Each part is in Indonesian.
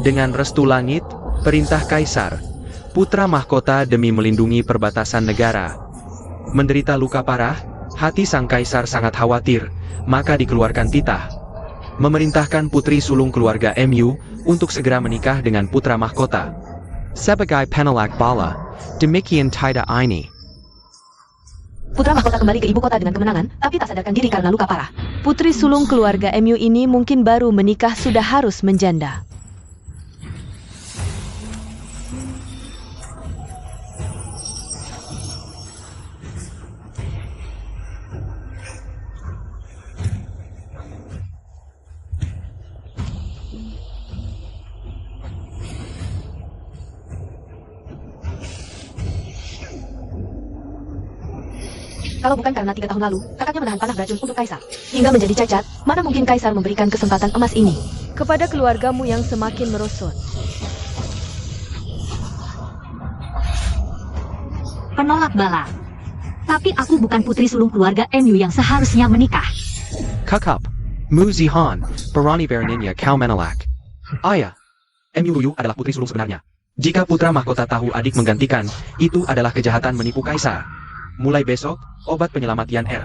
Dengan restu langit, perintah Kaisar, putra mahkota demi melindungi perbatasan negara menderita luka parah, hati sang Kaisar sangat khawatir, maka dikeluarkan titah memerintahkan putri sulung keluarga MU untuk segera menikah dengan putra mahkota. Sebagai penolak bala, demikian titah ini. Putra mahkota kembali ke ibu kota dengan kemenangan, tapi tak sadarkan diri karena luka parah. Putri sulung keluarga MU ini mungkin baru menikah sudah harus menjanda. Kalau bukan karena 3 tahun lalu, kakaknya menahan panah racun untuk Kaisar, hingga menjadi cacat, mana mungkin Kaisar memberikan kesempatan emas ini? Kepada keluargamu yang semakin merosot. Penolak bala. Tapi aku bukan putri sulung keluarga MU yang seharusnya menikah. Kakap, Mu Zihan, Barani Beraninya kau menolak. Ayah, MU Luyu adalah putri sulung sebenarnya. Jika putra mahkota tahu adik menggantikan, itu adalah kejahatan menipu Kaisar. Mulai besok, obat penyelamat Yan R.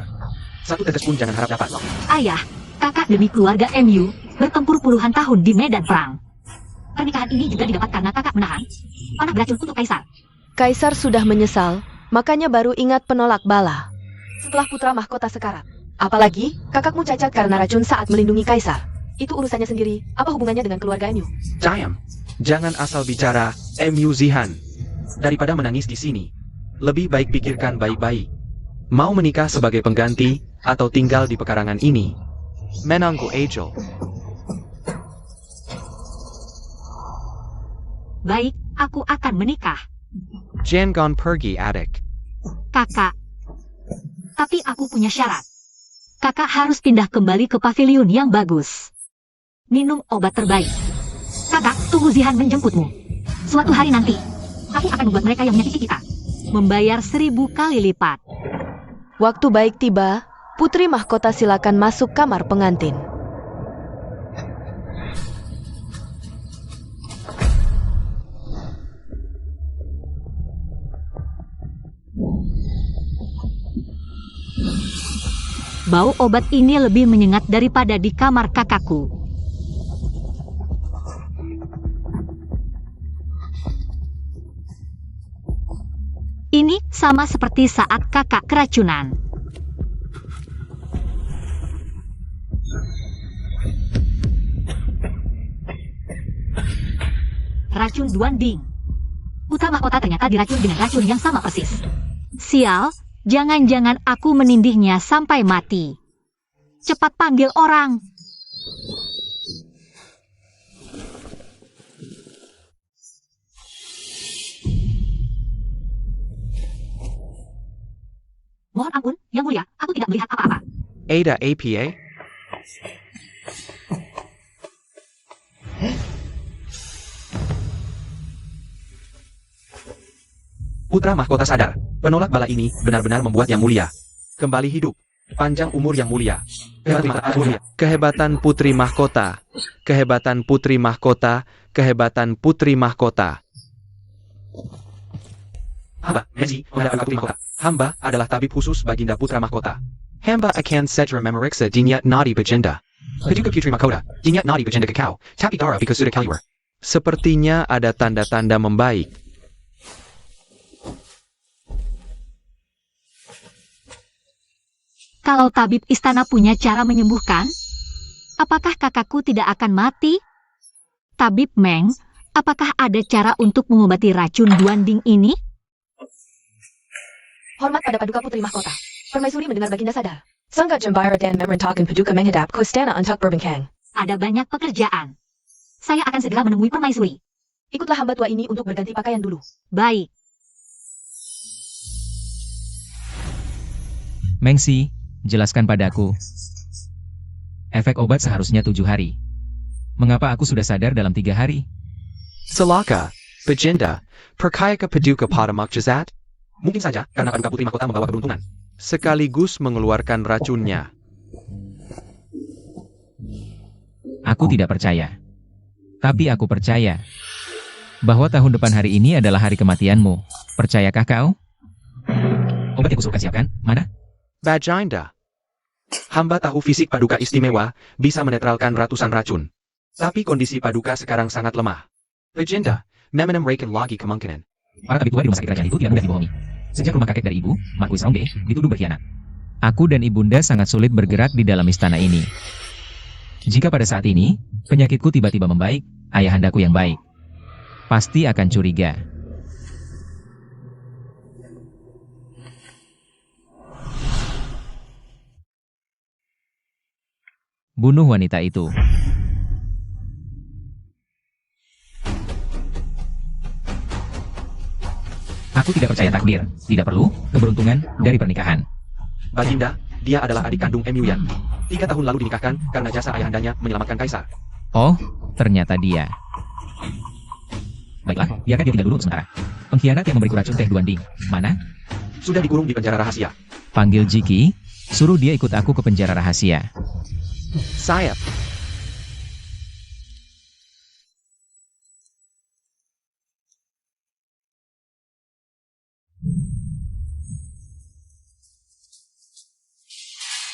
1 tetes pun jangan harap dapat. Ayah, kakak demi keluarga MU bertempur puluhan tahun di medan perang. Pernikahan ini juga didapat karena kakak menahan panah beracun untuk Kaisar. Kaisar sudah menyesal, makanya baru ingat penolak bala. Setelah putra mahkota sekarat. Apalagi, kakakmu cacat karena racun saat melindungi Kaisar. Itu urusannya sendiri, apa hubungannya dengan keluarga MU? Diam, jangan asal bicara MU Zihan. Daripada menangis di sini, lebih baik pikirkan baik-baik. Mau menikah sebagai pengganti, atau tinggal di pekarangan ini? Menangku Angel. Baik, aku akan menikah. Jangan pergi adik. Kakak. Tapi aku punya syarat. Kakak harus pindah kembali ke pavilion yang bagus. Minum obat terbaik. Kakak, tunggu Zihan menjemputmu. Suatu hari nanti, aku akan membuat mereka yang menyakiti kita membayar 1000 kali lipat. Waktu baik tiba, putri mahkota silakan masuk kamar pengantin. Bau obat ini lebih menyengat daripada di kamar kakakku. Ini sama seperti saat kakak keracunan. Racun Duanding. Putra mahkota ternyata diracun dengan racun yang sama persis. Sial, jangan-jangan aku menindihnya sampai mati. Cepat panggil orang. Mohon ampun, Yang Mulia, aku tidak melihat apa-apa. Ada APA? Putra mahkota sadar, penolak bala ini benar-benar membuat Yang Mulia kembali hidup. Panjang umur Yang Mulia. Kehebatan putri mahkota. Kehebatan putri mahkota. Kehebatan putri mahkota. Hamba, Messi, menghadapi putri mahkota. Hamba adalah tabib khusus baginda putra mahkota. Hamba akan segera memeriksa dinyat nadi baginda. Paduka putri mahkota, dinyat nadi baginda kekau, tapi darah because sudah kaliwer. Sepertinya ada tanda-tanda membaik. Kalau tabib istana punya cara menyembuhkan, apakah kakakku tidak akan mati? Tabib Meng, apakah ada cara untuk mengobati racun Duanding ini? Hormat pada paduka putri mahkota. Permaisuri mendengar baginda sadar. Sangga Jembara dan memerintahkan paduka menghadap ke istana untuk berbengkang. Ada banyak pekerjaan. Saya akan segera menemui permaisuri. Ikutlah hamba tua ini untuk berganti pakaian dulu. Baik. Mengsi, jelaskan padaku. Efek obat seharusnya 7 hari. Mengapa aku sudah sadar dalam 3 hari? Selaka, baginda, percaya ke paduka pada mukjizat? Mungkin saja karena paduka putri mahkota membawa keberuntungan. Sekaligus mengeluarkan racunnya. Aku tidak percaya. Tapi aku percaya bahwa tahun depan hari ini adalah hari kematianmu. Percayakah kau? Obat yang kusuruhkan siapkan, mana? Baginda. Hamba tahu fisik Paduka istimewa bisa menetralkan ratusan racun. Tapi kondisi Paduka sekarang sangat lemah. Legenda, memenem reken lagi kemungkinan. Para tabib tua di rumah sakit kerajaan itu tidak mudah dibohongi. Sejak rumah kakek dari ibu, Marquis Rongde, dituduh berkhianat. Aku dan ibunda sangat sulit bergerak di dalam istana ini. Jika pada saat ini, penyakitku tiba-tiba membaik, ayahandaku yang baik pasti akan curiga. Bunuh wanita itu. Aku tidak percaya takdir, tidak perlu keberuntungan dari pernikahan. Baginda, dia adalah adik kandung Emilian. 3 tahun lalu dinikahkan karena jasa ayahandanya menyelamatkan kaisar. Oh, ternyata dia. Baiklah, biarkan dia tinggal dulu sementara. Pengkhianat yang memberiku racun teh Duanding, mana? Sudah dikurung di penjara rahasia. Panggil Jiki, suruh dia ikut aku ke penjara rahasia. Sayap.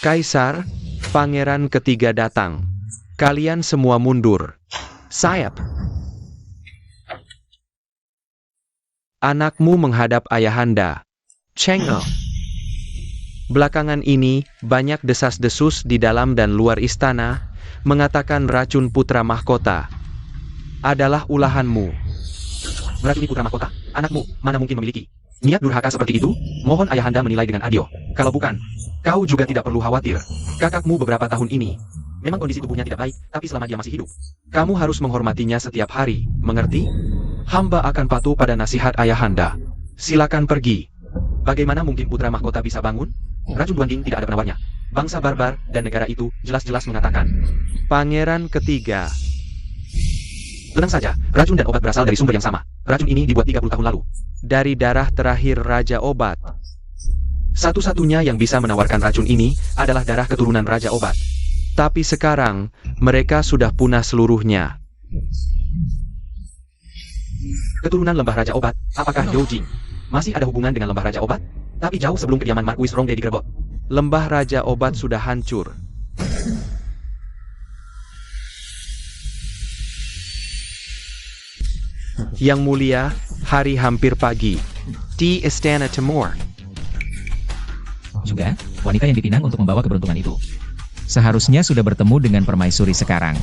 Kaisar, pangeran ketiga datang. Kalian semua mundur. Sayap. Anakmu menghadap ayahanda. Cheng'e. Belakangan ini, banyak desas-desus di dalam dan luar istana, mengatakan racun putra mahkota adalah ulahanmu. Meracuni putra mahkota? Anakmu, mana mungkin memiliki niat durhaka seperti itu? Mohon ayahanda menilai dengan adil. Kalau bukan, kau juga tidak perlu khawatir. Kakakmu beberapa tahun ini memang kondisi tubuhnya tidak baik, tapi selama dia masih hidup, kamu harus menghormatinya setiap hari, mengerti? Hamba akan patuh pada nasihat ayahanda. Silakan pergi. Bagaimana mungkin putra mahkota bisa bangun? Racun Duanding tidak ada penawarnya. Bangsa barbar dan negara itu jelas-jelas mengatakan. Pangeran ketiga. Tenang saja, racun dan obat berasal dari sumber yang sama. Racun ini dibuat 30 tahun lalu. Dari darah terakhir Raja Obat. Satu-satunya yang bisa menawarkan racun ini adalah darah keturunan Raja Obat. Tapi sekarang, mereka sudah punah seluruhnya. Keturunan lembah Raja Obat, apakah Dojing masih ada hubungan dengan lembah Raja Obat? Tapi jauh sebelum kediaman Marquis Rongde digerebek, lembah Raja Obat sudah hancur. Yang mulia, hari hampir pagi. Di Istana Timur. Juga, wanita yang dipinang untuk membawa keberuntungan itu seharusnya sudah bertemu dengan permaisuri sekarang.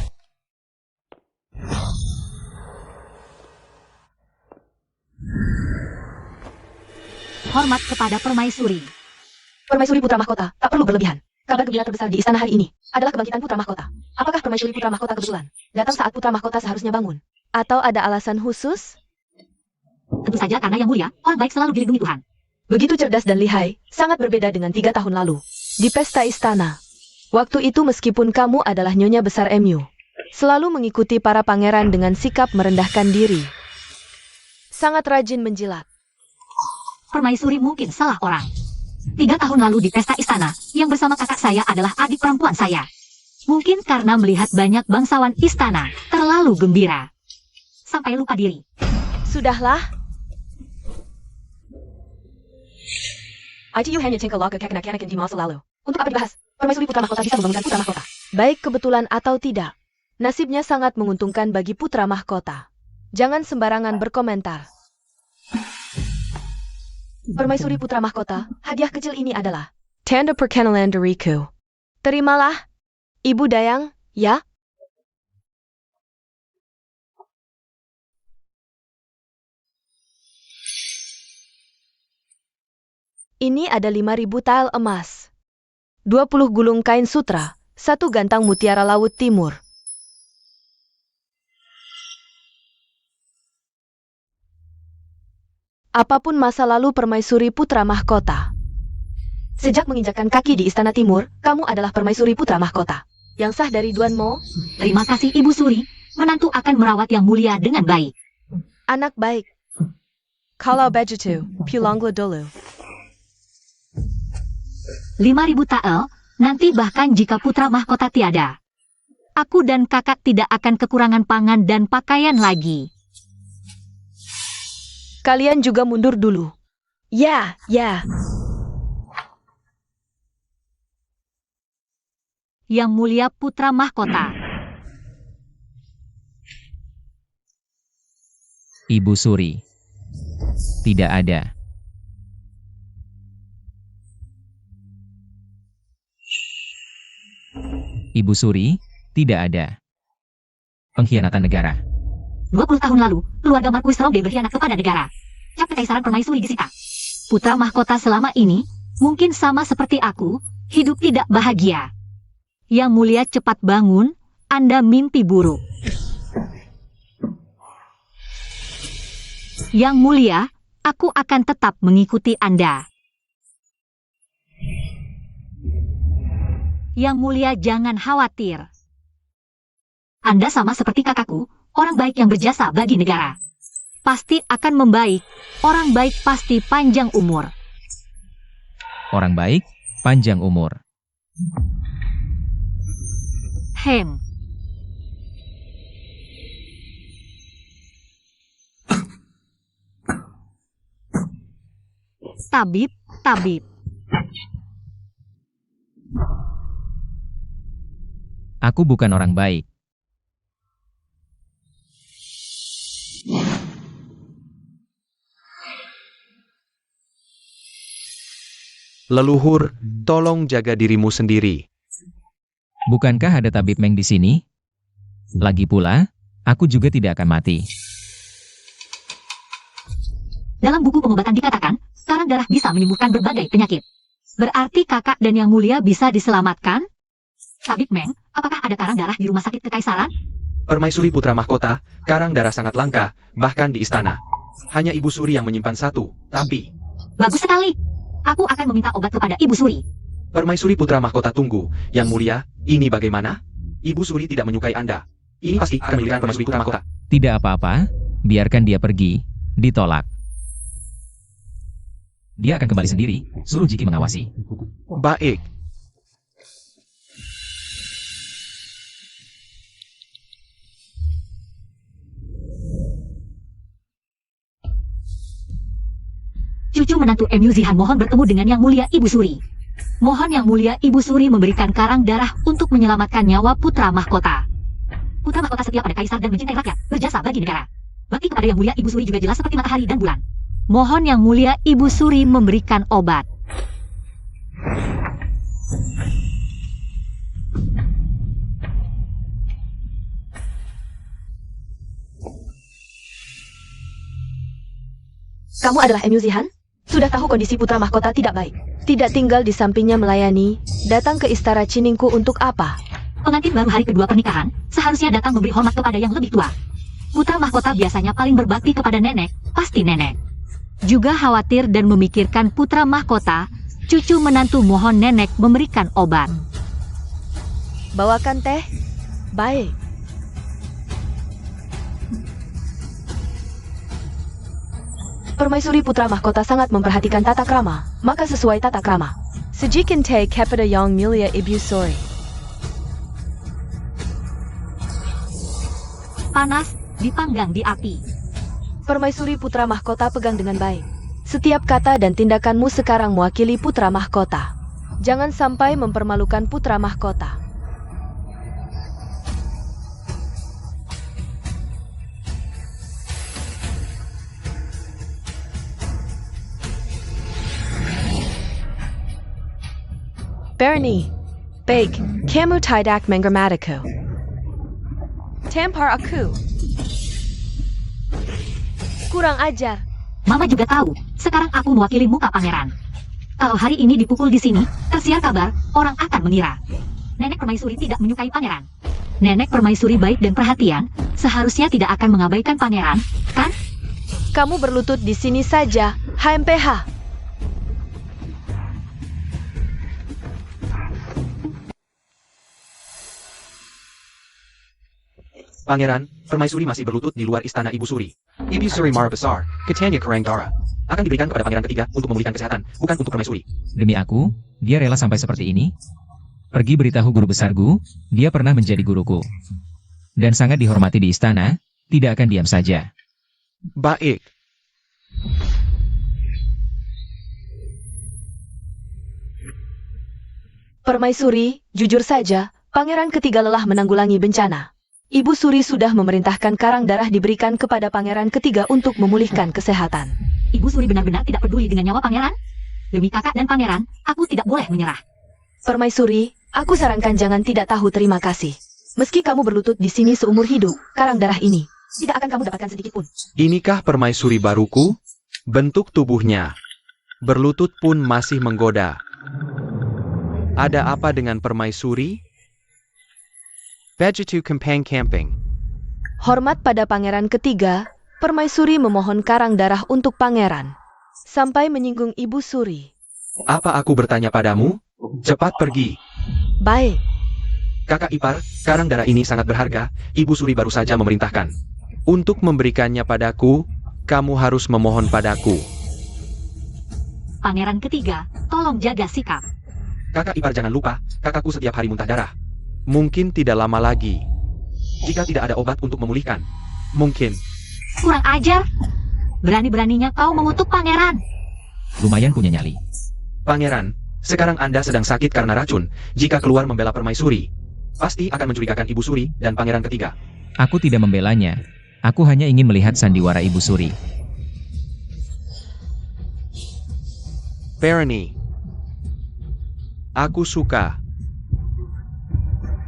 Hormat kepada permaisuri. Permaisuri putra mahkota, tak perlu berlebihan. Kabar gembira terbesar di istana hari ini adalah kebangkitan putra mahkota. Apakah permaisuri putra mahkota kebetulan datang saat putra mahkota seharusnya bangun? Atau ada alasan khusus? Tentu saja karena yang mulia, orang baik selalu dilindungi Tuhan. Begitu cerdas dan lihai, sangat berbeda dengan 3 tahun lalu. Di pesta istana. Waktu itu meskipun kamu adalah nyonya besar MU, selalu mengikuti para pangeran dengan sikap merendahkan diri. Sangat rajin menjilat. Permaisuri mungkin salah orang. 3 tahun lalu di pesta istana, yang bersama kakak saya adalah adik perempuan saya. Mungkin karena melihat banyak bangsawan istana, terlalu gembira. Sampai lupa diri. Sudahlah, ITU hanya tinggal ke kekanak-kanakan di masa lalu. Untuk apa dibahas? Permaisuri putra mahkota bisa membangunkan putra mahkota. baik kebetulan atau tidak. Nasibnya sangat menguntungkan bagi putra mahkota. Jangan sembarangan berkomentar. Permaisuri putra mahkota, hadiah kecil ini adalah Tanda perkenalan dariku. Terimalah, Ibu Dayang, ya? Ini ada 5.000 tael emas, 20 gulung kain sutra, 1 gantang mutiara laut timur. Apapun masa lalu permaisuri putra mahkota. sejak menginjakkan kaki di istana timur, kamu adalah permaisuri putra mahkota. Yang sah dari Duan Mo, Terima kasih Ibu Suri, menantu akan merawat yang mulia dengan baik. anak baik. Kalau begitu, pulanglah dulu. 5.000 tael, nanti bahkan jika putra mahkota tiada. aku dan kakak tidak akan kekurangan pangan dan pakaian lagi. Kalian juga mundur dulu. Ya. Yang Mulia Putra Mahkota. Ibu Suri. Tidak ada. Ibu Suri, tidak ada. Pengkhianatan negara. 20 tahun lalu, keluarga Marquis Ronde berkhianat kepada negara. Cap Kekaisaran Permaisuri disita. Putra mahkota selama ini, mungkin sama seperti aku, hidup tidak bahagia. Yang Mulia cepat bangun, Anda mimpi buruk. Yang Mulia, aku akan tetap mengikuti Anda. Yang Mulia jangan khawatir. Anda sama seperti kakakku, orang baik yang berjasa bagi negara. Pasti akan membaik, orang baik pasti panjang umur. Orang baik, panjang umur. Hem. Tabib. Aku bukan orang baik. Leluhur, tolong jaga dirimu sendiri. Bukankah ada tabib Meng di sini? Lagi pula, aku juga tidak akan mati. Dalam buku pengobatan dikatakan, karang darah bisa menyembuhkan berbagai penyakit. Berarti kakak dan yang mulia bisa diselamatkan? Tabib Meng, apakah ada karang darah di rumah sakit kekaisaran? Permaisuri Putra Mahkota, karang darah sangat langka, bahkan di istana. Hanya Ibu Suri yang menyimpan satu, tapi... Bagus sekali. Aku akan meminta obat kepada Ibu Suri. Permaisuri Putra Mahkota tunggu. Yang mulia, ini bagaimana? Ibu Suri tidak menyukai Anda. Ini pasti akan menyulitkan Permaisuri Putra Mahkota. Tidak apa-apa, biarkan dia pergi. Ditolak. Dia akan kembali sendiri, suruh Jiki mengawasi. Baik. Cucu menantu Emu Zihan mohon bertemu dengan Yang Mulia Ibu Suri. Mohon Yang Mulia Ibu Suri memberikan karang darah untuk menyelamatkan nyawa Putra Mahkota. Putra Mahkota setia pada kaisar dan mencintai rakyat, berjasa bagi negara. Bakti kepada Yang Mulia Ibu Suri juga jelas seperti matahari dan bulan. Mohon Yang Mulia Ibu Suri memberikan obat. Kamu adalah Emu Zihan? Sudah tahu kondisi Putra Mahkota tidak baik. Tidak tinggal di sampingnya melayani, datang ke istana Ciningku untuk apa? Pengantin baru hari kedua pernikahan, seharusnya datang memberi hormat kepada yang lebih tua. Putra Mahkota biasanya paling berbakti kepada nenek, pasti nenek. Juga khawatir dan memikirkan Putra Mahkota, cucu menantu mohon nenek memberikan obat. Bawakan teh? Baik. Permaisuri Putra Mahkota sangat memperhatikan tata krama, maka sesuai tata krama. Sejikan teh kepada Yang Mulia Ibu Suri. Panas, dipanggang di api. Permaisuri Putra Mahkota pegang dengan baik. Setiap kata dan tindakanmu sekarang mewakili Putra Mahkota. Jangan sampai mempermalukan Putra Mahkota. Bernie, baik, kamu tidak mengermatiku. Tampar aku. Kurang ajar. Mama juga tahu, sekarang aku mewakili muka pangeran. Kalau hari ini dipukul di sini, tersiar kabar, orang akan mengira Nenek Permaisuri tidak menyukai pangeran. Nenek Permaisuri baik dan perhatian, seharusnya tidak akan mengabaikan pangeran, kan? Kamu berlutut di sini saja, HMPH. Pangeran, Permaisuri masih berlutut di luar istana Ibu Suri. Ibu Suri Mara Besar, Ketanya Karang Dara, akan diberikan kepada pangeran ketiga untuk memulihkan kesehatan, bukan untuk Permaisuri. Demi aku, dia rela sampai seperti ini? Pergi beritahu guru besarku, dia pernah menjadi guruku. Dan sangat dihormati di istana, tidak akan diam saja. Baik. Permaisuri, jujur saja, Pangeran ketiga lelah menanggulangi bencana. Ibu Suri sudah memerintahkan karang darah diberikan kepada Pangeran ketiga untuk memulihkan kesehatan. Ibu Suri benar-benar tidak peduli dengan nyawa pangeran. Demi kakak dan pangeran, aku tidak boleh menyerah. Permaisuri, aku sarankan jangan tidak tahu terima kasih. Meski kamu berlutut di sini seumur hidup, karang darah ini tidak akan kamu dapatkan sedikit pun. Inikah permaisuri baruku? Bentuk tubuhnya. Berlutut pun masih menggoda. Ada apa dengan permaisuri? Begitu kempang camping. Hormat pada Pangeran ketiga, Permaisuri memohon karang darah untuk Pangeran. Sampai menyinggung Ibu Suri. Apa aku bertanya padamu? Cepat pergi. Baik. Kakak ipar, karang darah ini sangat berharga, Ibu Suri baru saja memerintahkan. Untuk memberikannya padaku, kamu harus memohon padaku. Pangeran ketiga, tolong jaga sikap. Kakak ipar jangan lupa, kakakku setiap hari muntah darah. Mungkin tidak lama lagi. Jika tidak ada obat untuk memulihkan. Mungkin. Kurang ajar. Berani-beraninya kau mengutuk pangeran. Lumayan punya nyali. Pangeran, sekarang Anda sedang sakit karena racun. Jika keluar membela permaisuri, pasti akan mencurigakan Ibu Suri dan Pangeran ketiga. Aku tidak membelanya. Aku hanya ingin melihat sandiwara Ibu Suri. Barony. Aku suka.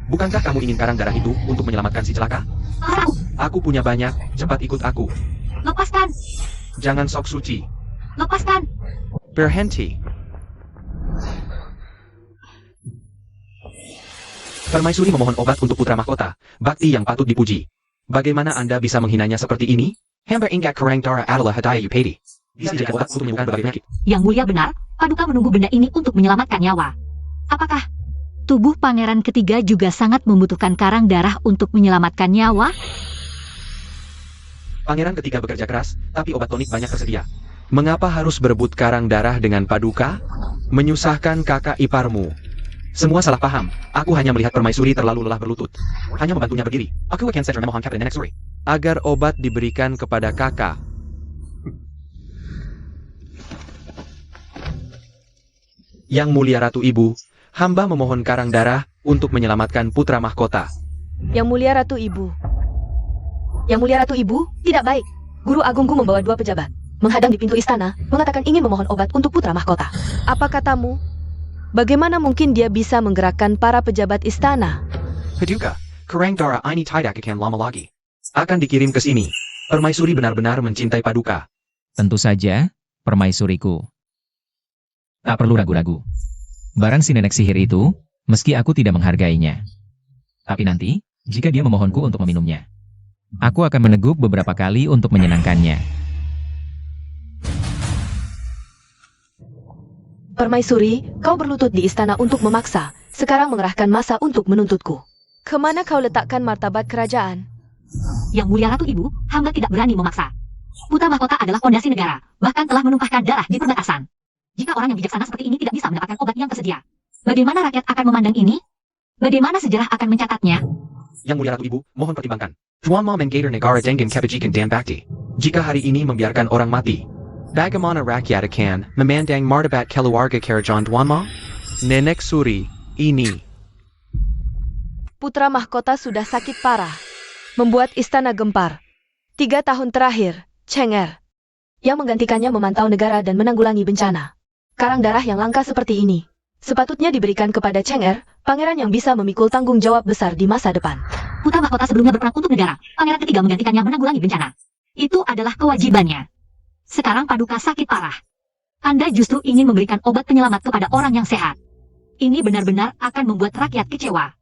Bukankah kamu ingin karang darah itu untuk menyelamatkan si celaka? Aku punya banyak, cepat ikut aku. Lepaskan. Jangan sok suci. Lepaskan. Berhenti. Permaisuri memohon obat untuk putra mahkota, bakti yang patut dipuji. Bagaimana Anda bisa menghinanya seperti ini? Hamba ingat karang darah adalah hadiah Yupedi. Bisa jadi obat untuk menyembuhkan berbagai penyakit. Yang mulia benar, Paduka menunggu benda ini untuk menyelamatkan nyawa. Apakah tubuh pangeran ketiga juga sangat membutuhkan karang darah untuk menyelamatkan nyawa? Pangeran ketiga bekerja keras, tapi obat tonik banyak tersedia. Mengapa harus berebut karang darah dengan Paduka? Menyusahkan kakak iparmu. Semua salah paham. Aku hanya melihat permaisuri terlalu lelah berlutut. Hanya membantunya berdiri. Aku akan saja memohon Captain Nenek Suri. Agar obat diberikan kepada kakak. Yang mulia Ratu Ibu, hamba memohon karang darah untuk menyelamatkan putra mahkota. Yang mulia Ratu Ibu. Yang mulia Ratu Ibu, tidak baik. Guru Agungku membawa 2 pejabat, menghadang di pintu istana, mengatakan ingin memohon obat untuk putra mahkota. Apa katamu? Bagaimana mungkin dia bisa menggerakkan para pejabat istana? Paduka, karang darah ini tidak akan lama lagi. Akan dikirim ke sini. Permaisuri benar-benar mencintai Paduka. Tentu saja, permaisuriku. Tak perlu ragu-ragu. Barang si nenek sihir itu, meski aku tidak menghargainya. Tapi nanti, jika dia memohonku untuk meminumnya, aku akan meneguk beberapa kali untuk menyenangkannya. Permaisuri, kau berlutut di istana untuk memaksa, sekarang mengerahkan massa untuk menuntutku. Kemana kau letakkan martabat kerajaan? Yang mulia Ratu Ibu, hamba tidak berani memaksa. Putra mahkota adalah fondasi negara, bahkan telah menumpahkan darah di perbatasan. Jika orang yang bijaksana seperti ini tidak bisa mendapatkan obat yang tersedia, bagaimana rakyat akan memandang ini? Bagaimana sejarah akan mencatatnya? Yang mulia Ratu Ibu, mohon pertimbangkan. Tuan Ma Menggator Negara Dengan Kebajikan Dan Bakti. Jika hari ini membiarkan orang mati, bagaimana rakyat akan memandang martabat keluarga kerajaan Tuan Ma? Nenek Suri, ini. Putra mahkota sudah sakit parah, membuat istana gempar. 3 tahun terakhir, Cheng-er yang menggantikannya memantau negara dan menanggulangi bencana. Karang darah yang langka seperti ini sepatutnya diberikan kepada Cheng-er, pangeran yang bisa memikul tanggung jawab besar di masa depan. Putra mahkota sebelumnya berperang untuk negara, pangeran ketiga menggantikannya menanggulangi bencana. Itu adalah kewajibannya. Sekarang Paduka sakit parah. Anda justru ingin memberikan obat penyelamat kepada orang yang sehat. Ini benar-benar akan membuat rakyat kecewa.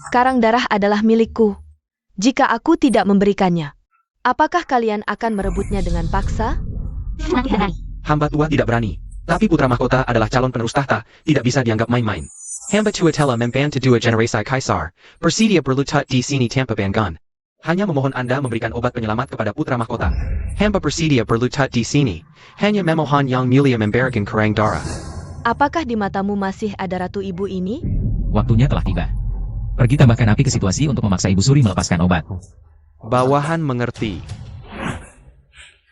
Karang darah adalah milikku. Jika aku tidak memberikannya, apakah kalian akan merebutnya dengan paksa? Nanti berani. Hamba tua tidak berani. Tapi putra mahkota adalah calon penerus tahta, tidak bisa dianggap main-main. Hamba tua telah membantu 2 generasi kaisar, bersedia berlutut di sini tanpa banggaan. Hanya memohon Anda memberikan obat penyelamat kepada putra mahkota. Hamba bersedia berlutut di sini, hanya memohon yang mulia memberikan karang darah. Apakah di matamu masih ada Ratu Ibu ini? waktunya telah tiba. Pergi tambahkan api ke situasi untuk memaksa Ibu Suri melepaskan obat. Bawahan mengerti.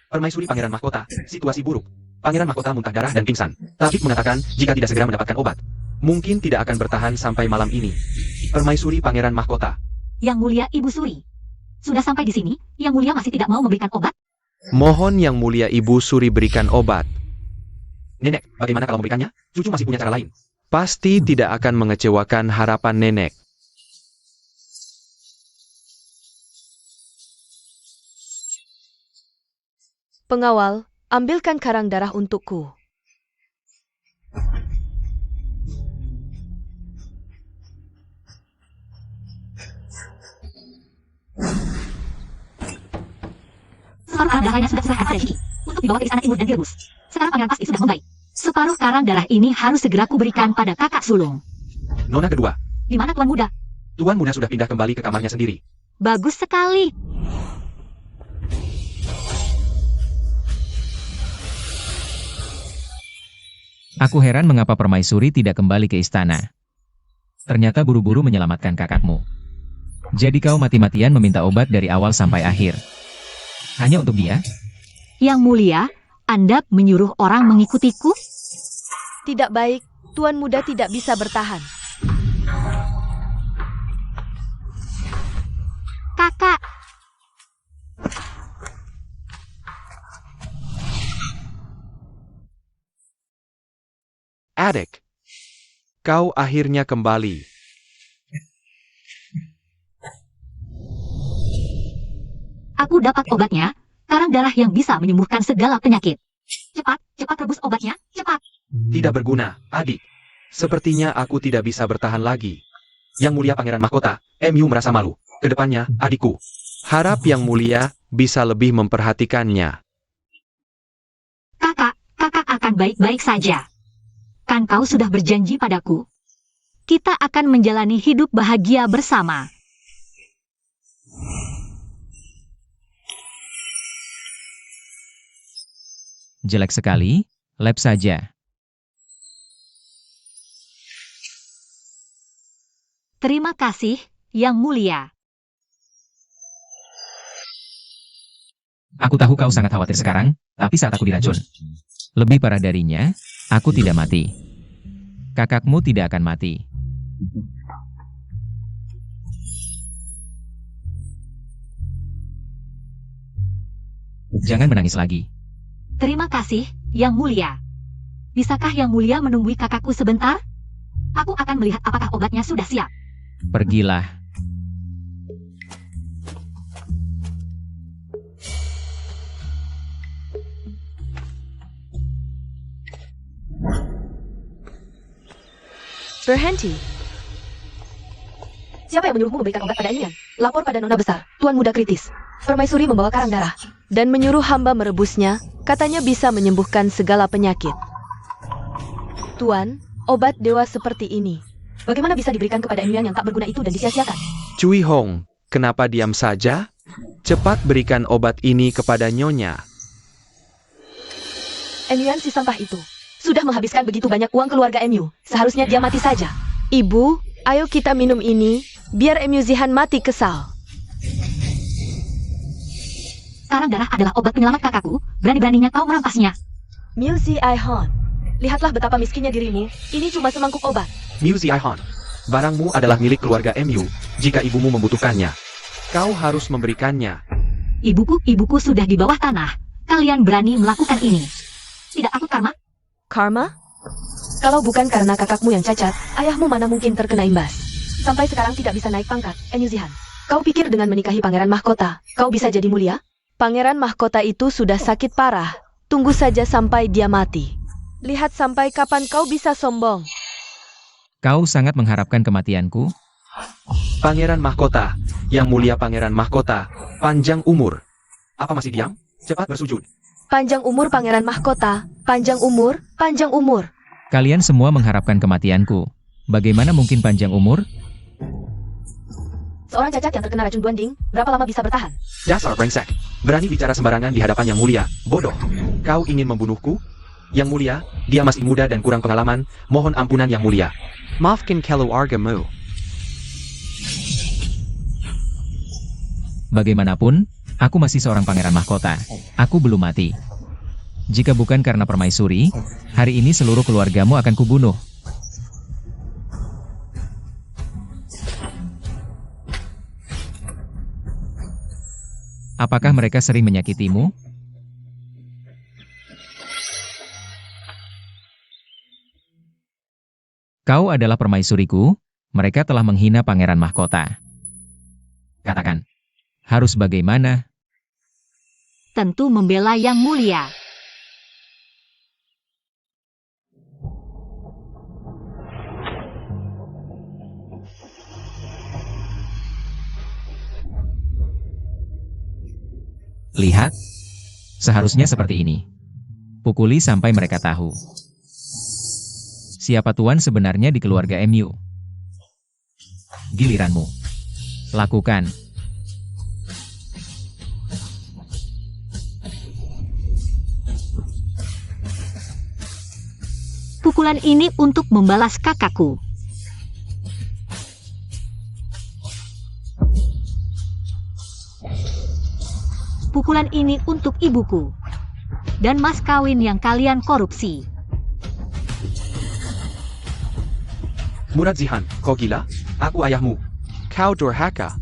Permaisuri Pangeran Mahkota, situasi buruk. Pangeran Mahkota muntah darah dan pingsan. Tabib mengatakan, jika tidak segera mendapatkan obat, mungkin tidak akan bertahan sampai malam ini. Permaisuri Pangeran Mahkota. Yang Mulia Ibu Suri. Sudah sampai di sini, Yang Mulia masih tidak mau memberikan obat? Mohon Yang Mulia Ibu Suri berikan obat. Nenek, bagaimana kalau memberikannya? Cucu masih punya cara lain. Pasti tidak akan mengecewakan harapan nenek. Pengawal, ambilkan karang darah untukku. Separuh karang darahnya sudah diserahkan pada Jiki untuk dibawa ke istana Imur dan direbus. Sekarang pangeran pasti sudah membaik. Separuh karang darah ini harus segera kuberikan pada kakak sulung. Nona kedua, Di mana Tuan Muda? Tuan Muda sudah pindah kembali ke kamarnya sendiri. Bagus sekali. Aku heran mengapa Permaisuri tidak kembali ke istana. Ternyata buru-buru menyelamatkan kakakmu. Jadi kau mati-matian meminta obat dari awal sampai akhir. Hanya untuk dia? Yang Mulia, Anda menyuruh orang mengikutiku? Tidak baik, Tuan Muda tidak bisa bertahan. Kakak, Adik, kau akhirnya kembali. aku dapat obatnya. Karang darah yang bisa menyembuhkan segala penyakit. Cepat, cepat rebus obatnya, cepat. Tidak berguna, adik. Sepertinya aku tidak bisa bertahan lagi. Yang Mulia Pangeran Mahkota, MU merasa malu. Kedepannya, adikku. Harap Yang Mulia bisa lebih memperhatikannya. Kakak akan baik-baik saja. Kan kau sudah berjanji padaku. Kita akan menjalani hidup bahagia bersama. Jelek sekali, lab saja. Terima kasih, Yang Mulia. Aku tahu kau sangat khawatir sekarang, tapi saat aku diracun. Lebih parah darinya, aku tidak mati. Kakakmu tidak akan mati. Jangan menangis lagi. Terima kasih, Yang Mulia. Bisakah Yang Mulia menunggui kakakku sebentar? Aku akan melihat apakah obatnya sudah siap. Pergilah. Berhenti. Siapa yang menyuruhmu memberikan obat pada Inian? Lapor pada Nona Besar, Tuan Muda kritis. Permaisuri membawa karang darah. Dan menyuruh hamba merebusnya, katanya bisa menyembuhkan segala penyakit. Tuan, obat dewa seperti ini. Bagaimana bisa diberikan kepada Inian yang tak berguna itu dan disia-siakan? Cui Hong, kenapa diam saja? Cepat berikan obat ini kepada Nyonya. Inian si sampah itu sudah menghabiskan begitu banyak uang keluarga MU. Seharusnya dia mati saja. Ibu, ayo kita minum ini, biar Emu Zihan mati kesal. Karang darah adalah obat penyelamat kakakku. Berani-beraninya kau merampasnya. Miu Si Ai Hon, lihatlah betapa miskinnya dirimu. Ini cuma semangkuk obat. Miu Zi Hon, barangmu adalah milik keluarga MU. Jika ibumu membutuhkannya, kau harus memberikannya. Ibuku sudah di bawah tanah. Kalian berani melakukan ini. Tidak takut karma? Karma? Kalau bukan karena kakakmu yang cacat, ayahmu mana mungkin terkena imbas. Sampai sekarang tidak bisa naik pangkat, Emu Zihan. Kau pikir dengan menikahi Pangeran Mahkota, kau bisa jadi mulia? Pangeran Mahkota itu sudah sakit parah. Tunggu saja sampai dia mati. Lihat sampai kapan kau bisa sombong. Kau sangat mengharapkan kematianku? Pangeran Mahkota, Yang Mulia Pangeran Mahkota, panjang umur. Apa masih diam? Cepat bersujud. Panjang umur Pangeran Mahkota, panjang umur, panjang umur. Kalian semua mengharapkan kematianku. Bagaimana mungkin panjang umur? Seorang cacat yang terkena racun Duanding, berapa lama bisa bertahan? Dasar brengsek. Berani bicara sembarangan di hadapan Yang Mulia. Bodoh. Kau ingin membunuhku? Yang mulia, dia masih muda dan kurang pengalaman, mohon ampunan yang mulia. Maafkan keluargamu. Bagaimanapun, aku masih seorang pangeran mahkota. Aku belum mati. Jika bukan karena permaisuri, hari ini seluruh keluargamu akan kubunuh. Apakah mereka sering menyakitimu? Kau adalah permaisuriku, mereka telah menghina pangeran mahkota. Katakan, harus bagaimana? Tentu membela yang mulia. Lihat, seharusnya seperti ini. Pukuli sampai mereka tahu. Siapa tuan sebenarnya di keluarga MU? Giliranmu. Lakukan. Pukulan ini untuk membalas kakakku. Pukulan ini untuk ibuku. Dan mas kawin yang kalian korupsi. Murad Zihan, kau gila? Aku ayahmu. Kau durhaka.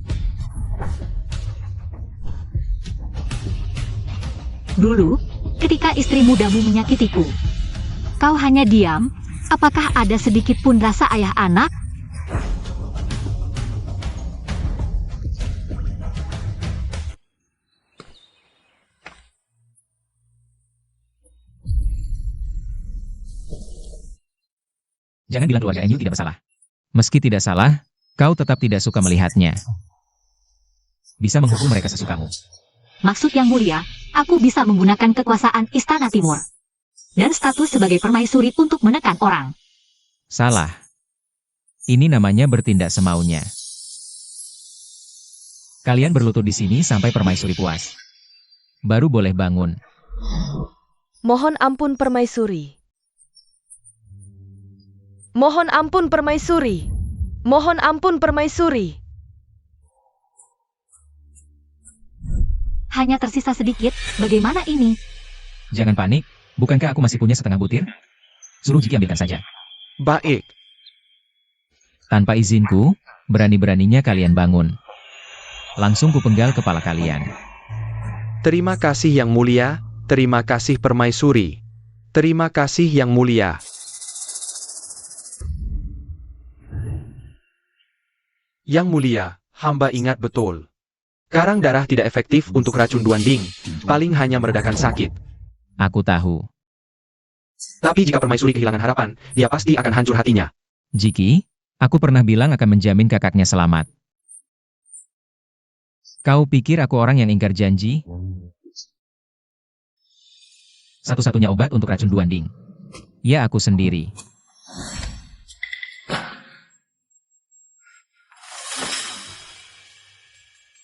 Dulu, ketika istri mudamu menyakitiku, kau hanya diam. Apakah ada sedikit pun rasa ayah anak? Jangan bilang keluarga MU tidak bersalah. Meski tidak salah, kau tetap tidak suka melihatnya. Bisa menghukum mereka sesukamu. Maksud yang mulia, aku bisa menggunakan kekuasaan Istana Timur. Dan status sebagai permaisuri untuk menekan orang. Salah. Ini namanya bertindak semaunya. Kalian berlutut di sini sampai permaisuri puas. Baru boleh bangun. Mohon ampun permaisuri. Mohon ampun permaisuri. Mohon ampun permaisuri. Hanya tersisa sedikit, bagaimana ini? Jangan panik, bukankah aku masih punya setengah butir? Suruh Jiki ambilkan saja. Baik. Tanpa izinku, berani-beraninya kalian bangun. Langsung kupenggal kepala kalian. Terima kasih yang mulia, terima kasih permaisuri. Terima kasih yang mulia. Yang mulia, hamba ingat betul. Karang darah tidak efektif untuk racun Duanding, paling hanya meredakan sakit. Aku tahu. Tapi jika permaisuri kehilangan harapan, dia pasti akan hancur hatinya. Jiki, aku pernah bilang akan menjamin kakaknya selamat. Kau pikir aku orang yang ingkar janji? Satu-satunya obat untuk racun Duanding. Ya aku sendiri.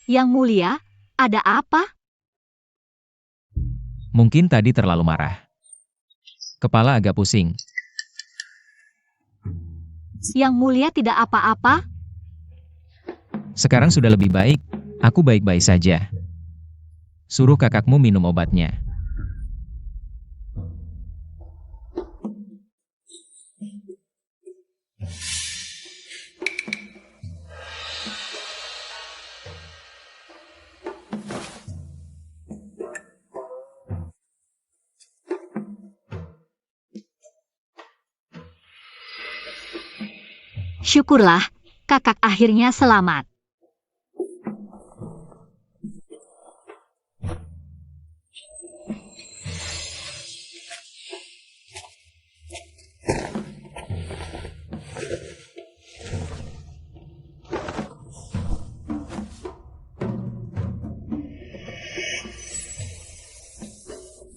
Yang mulia, ada apa? Mungkin tadi terlalu marah. Kepala agak pusing. Yang mulia tidak apa-apa? Sekarang sudah lebih baik, aku baik-baik saja. Suruh kakakmu minum obatnya. Syukurlah, kakak akhirnya selamat.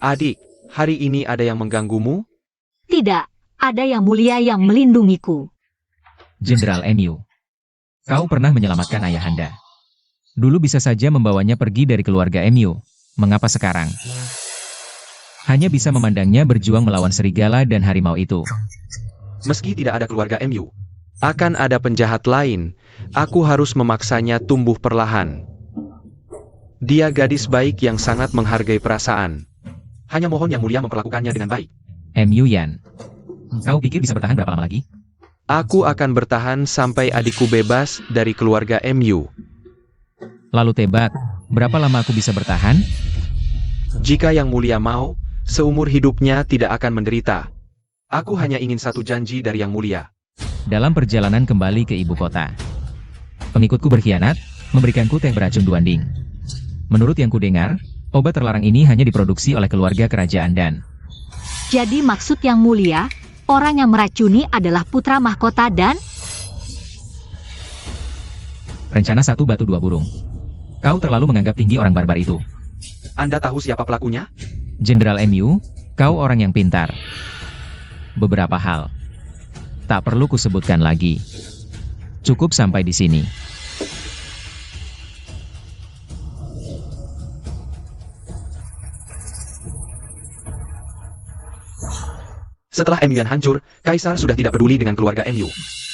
Adik, hari ini ada yang mengganggumu? Tidak, ada yang mulia yang melindungiku. Jenderal MU. Kau pernah menyelamatkan ayahanda. Dulu bisa saja membawanya pergi dari keluarga MU. Mengapa sekarang? hanya bisa memandangnya berjuang melawan serigala dan harimau itu. Meski tidak ada keluarga MU, akan ada penjahat lain. Aku harus memaksanya tumbuh perlahan. Dia gadis baik yang sangat menghargai perasaan. Hanya mohon Yang Mulia memperlakukannya dengan baik. MU Yan, kau pikir bisa bertahan berapa lama lagi? Aku akan bertahan sampai adikku bebas dari keluarga MU. Lalu tebak, berapa lama aku bisa bertahan? Jika Yang Mulia mau, seumur hidupnya tidak akan menderita. Aku hanya ingin satu janji dari Yang Mulia. Dalam perjalanan kembali ke ibu kota, pengikutku berkhianat, memberikanku teh beracun Duanding. Menurut yang kudengar, obat terlarang ini hanya diproduksi oleh keluarga kerajaan dan... Jadi maksud Yang Mulia, orang yang meracuni adalah putra mahkota dan... Rencana satu batu dua burung. Kau terlalu menganggap tinggi orang barbar itu. Anda tahu siapa pelakunya? Jenderal MU, kau orang yang pintar. Beberapa hal. Tak perlu kusebutkan lagi. Cukup sampai di sini. Setelah MU hancur, Kaisar sudah tidak peduli dengan keluarga MU.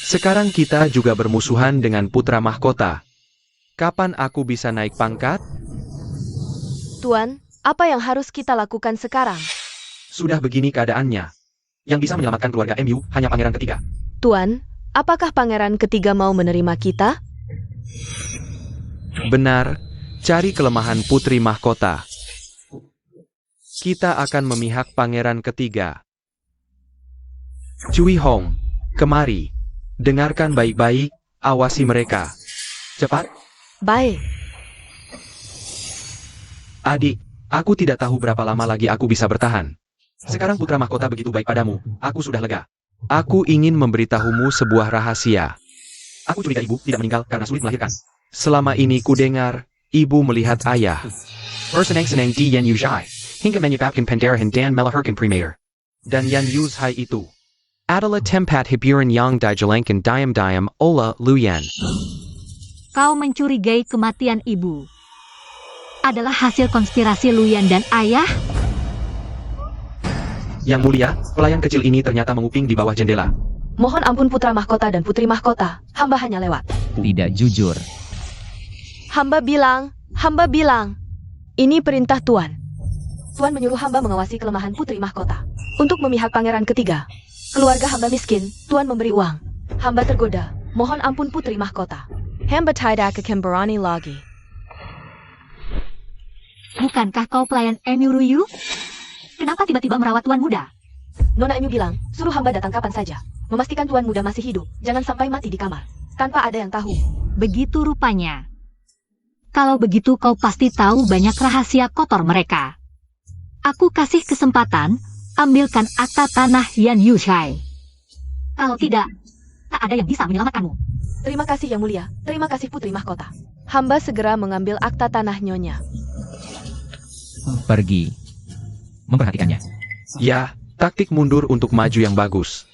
Sekarang kita juga bermusuhan dengan putra mahkota. Kapan aku bisa naik pangkat? Tuan, apa yang harus kita lakukan sekarang? Sudah begini keadaannya. Yang bisa menyelamatkan keluarga MU hanya pangeran ketiga. Tuan, apakah pangeran ketiga mau menerima kita? Benar, cari kelemahan putri mahkota. Kita akan memihak pangeran ketiga. Cui Hong, kemari. Dengarkan baik-baik, awasi mereka. Cepat. Baik. Adik, aku tidak tahu berapa lama lagi aku bisa bertahan. Sekarang putra mahkota begitu baik padamu, aku sudah lega. Aku ingin memberitahumu sebuah rahasia. Aku curiga ibu tidak meninggal karena sulit melahirkan. Selama ini ku dengar, ibu melihat ayah. Seneng di Yan Yuzhai, hingga menyebabkan pendarahan dan melahirkan primair. Dan Yan Yuzhai itu adalah tempat hiburan yang dijalankan diam-diam oleh Luyan. Kau mencurigai kematian ibu. Adalah hasil konspirasi Luyan dan ayah? Yang Mulia, pelayan kecil ini ternyata menguping di bawah jendela. Mohon ampun putra mahkota dan putri mahkota, hamba hanya lewat. Tidak jujur. Hamba bilang. Ini perintah Tuan. Tuan menyuruh hamba mengawasi kelemahan putri mahkota. Untuk memihak pangeran ketiga. Keluarga hamba miskin, Tuan memberi uang. Hamba tergoda, mohon ampun putri mahkota. Hamba tidak akan berani lagi. Bukankah kau pelayan Emu Ruyu? Kenapa tiba-tiba merawat tuan muda? Nona Emu bilang, suruh hamba datang kapan saja. Memastikan tuan muda masih hidup, jangan sampai mati di kamar. Tanpa ada yang tahu. Begitu rupanya. Kalau begitu kau pasti tahu banyak rahasia kotor mereka. Aku kasih kesempatan, ambilkan akta tanah Yan Yuzhai. Kalau tidak, tak ada yang bisa menyelamatkanmu. Terima kasih Yang Mulia, terima kasih putri mahkota. Hamba segera mengambil akta tanah Nyonya. Pergi. Memperhatikannya. Ya, taktik mundur untuk maju yang bagus.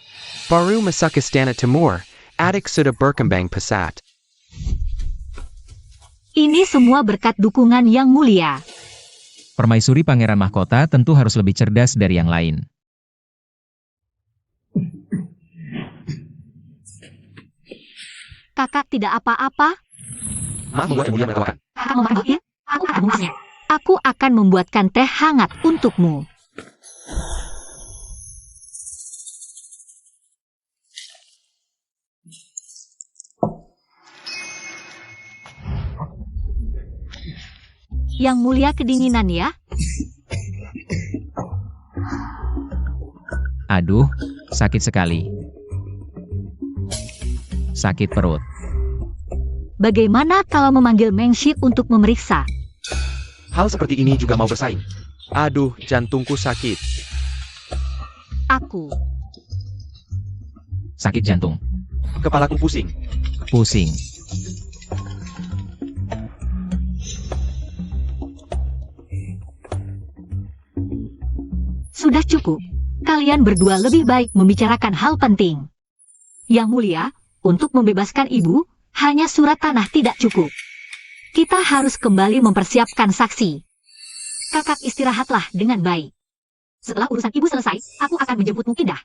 Baru masuk istana Timur, adik sudah berkembang pesat. Ini semua berkat dukungan Yang Mulia. Permaisuri Pangeran Mahkota tentu harus lebih cerdas dari yang lain. Kakak tidak apa-apa. Maaf membuat Yang Mulia menertawakan. Kakak mau makan Aku akan membahasnya. Aku akan membuatkan teh hangat untukmu. Yang Mulia kedinginan ya? Aduh, sakit sekali. Sakit perut. Bagaimana kalau memanggil Mengshi untuk memeriksa? Hal seperti ini juga mau bersaing. Aduh, jantungku sakit. Aku. Sakit jantung. Kepalaku pusing. Pusing. Sudah cukup. Kalian berdua lebih baik membicarakan hal penting. Yang Mulia, untuk membebaskan ibu, hanya surat tanah tidak cukup. Kita harus kembali mempersiapkan saksi. Kakak istirahatlah dengan baik. Setelah urusan ibu selesai, aku akan menjemputmu pindah.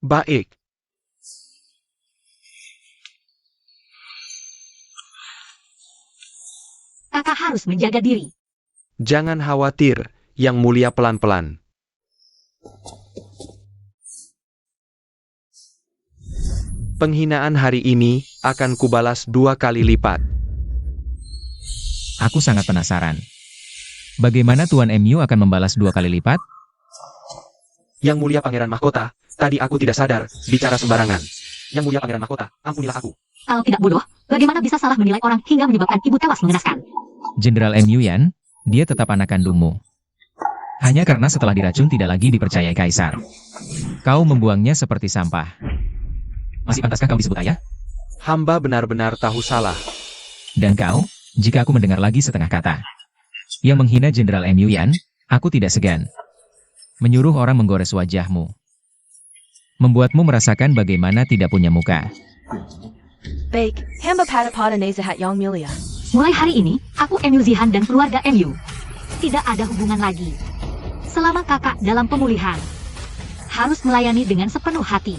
Baik. Kakak harus menjaga diri. Jangan khawatir, Yang Mulia pelan-pelan. Penghinaan hari ini akan kubalas 2 kali lipat. Aku sangat penasaran. Bagaimana Tuan MU akan membalas 2 kali lipat? Yang Mulia Pangeran Mahkota, tadi aku tidak sadar, bicara sembarangan. Yang Mulia Pangeran Mahkota, ampunilah aku. Kalau tidak bodoh, bagaimana bisa salah menilai orang hingga menyebabkan ibu tewas mengenaskan? Jenderal MU Yan, dia tetap anak kandungmu. Hanya karena setelah diracun tidak lagi dipercayai Kaisar. Kau membuangnya seperti sampah. Masih pantaskah kau disebut ayah? Hamba benar-benar tahu salah. Dan kau, jika aku mendengar lagi setengah kata yang menghina Jenderal MU Yan, aku tidak segan menyuruh orang menggores wajahmu. Membuatmu merasakan bagaimana tidak punya muka. Baik, hamba pada nasehat Yang Mulia. Mulai hari ini, aku MU Zihan dan keluarga MU. Tidak ada hubungan lagi. Selama kakak dalam pemulihan, harus melayani dengan sepenuh hati.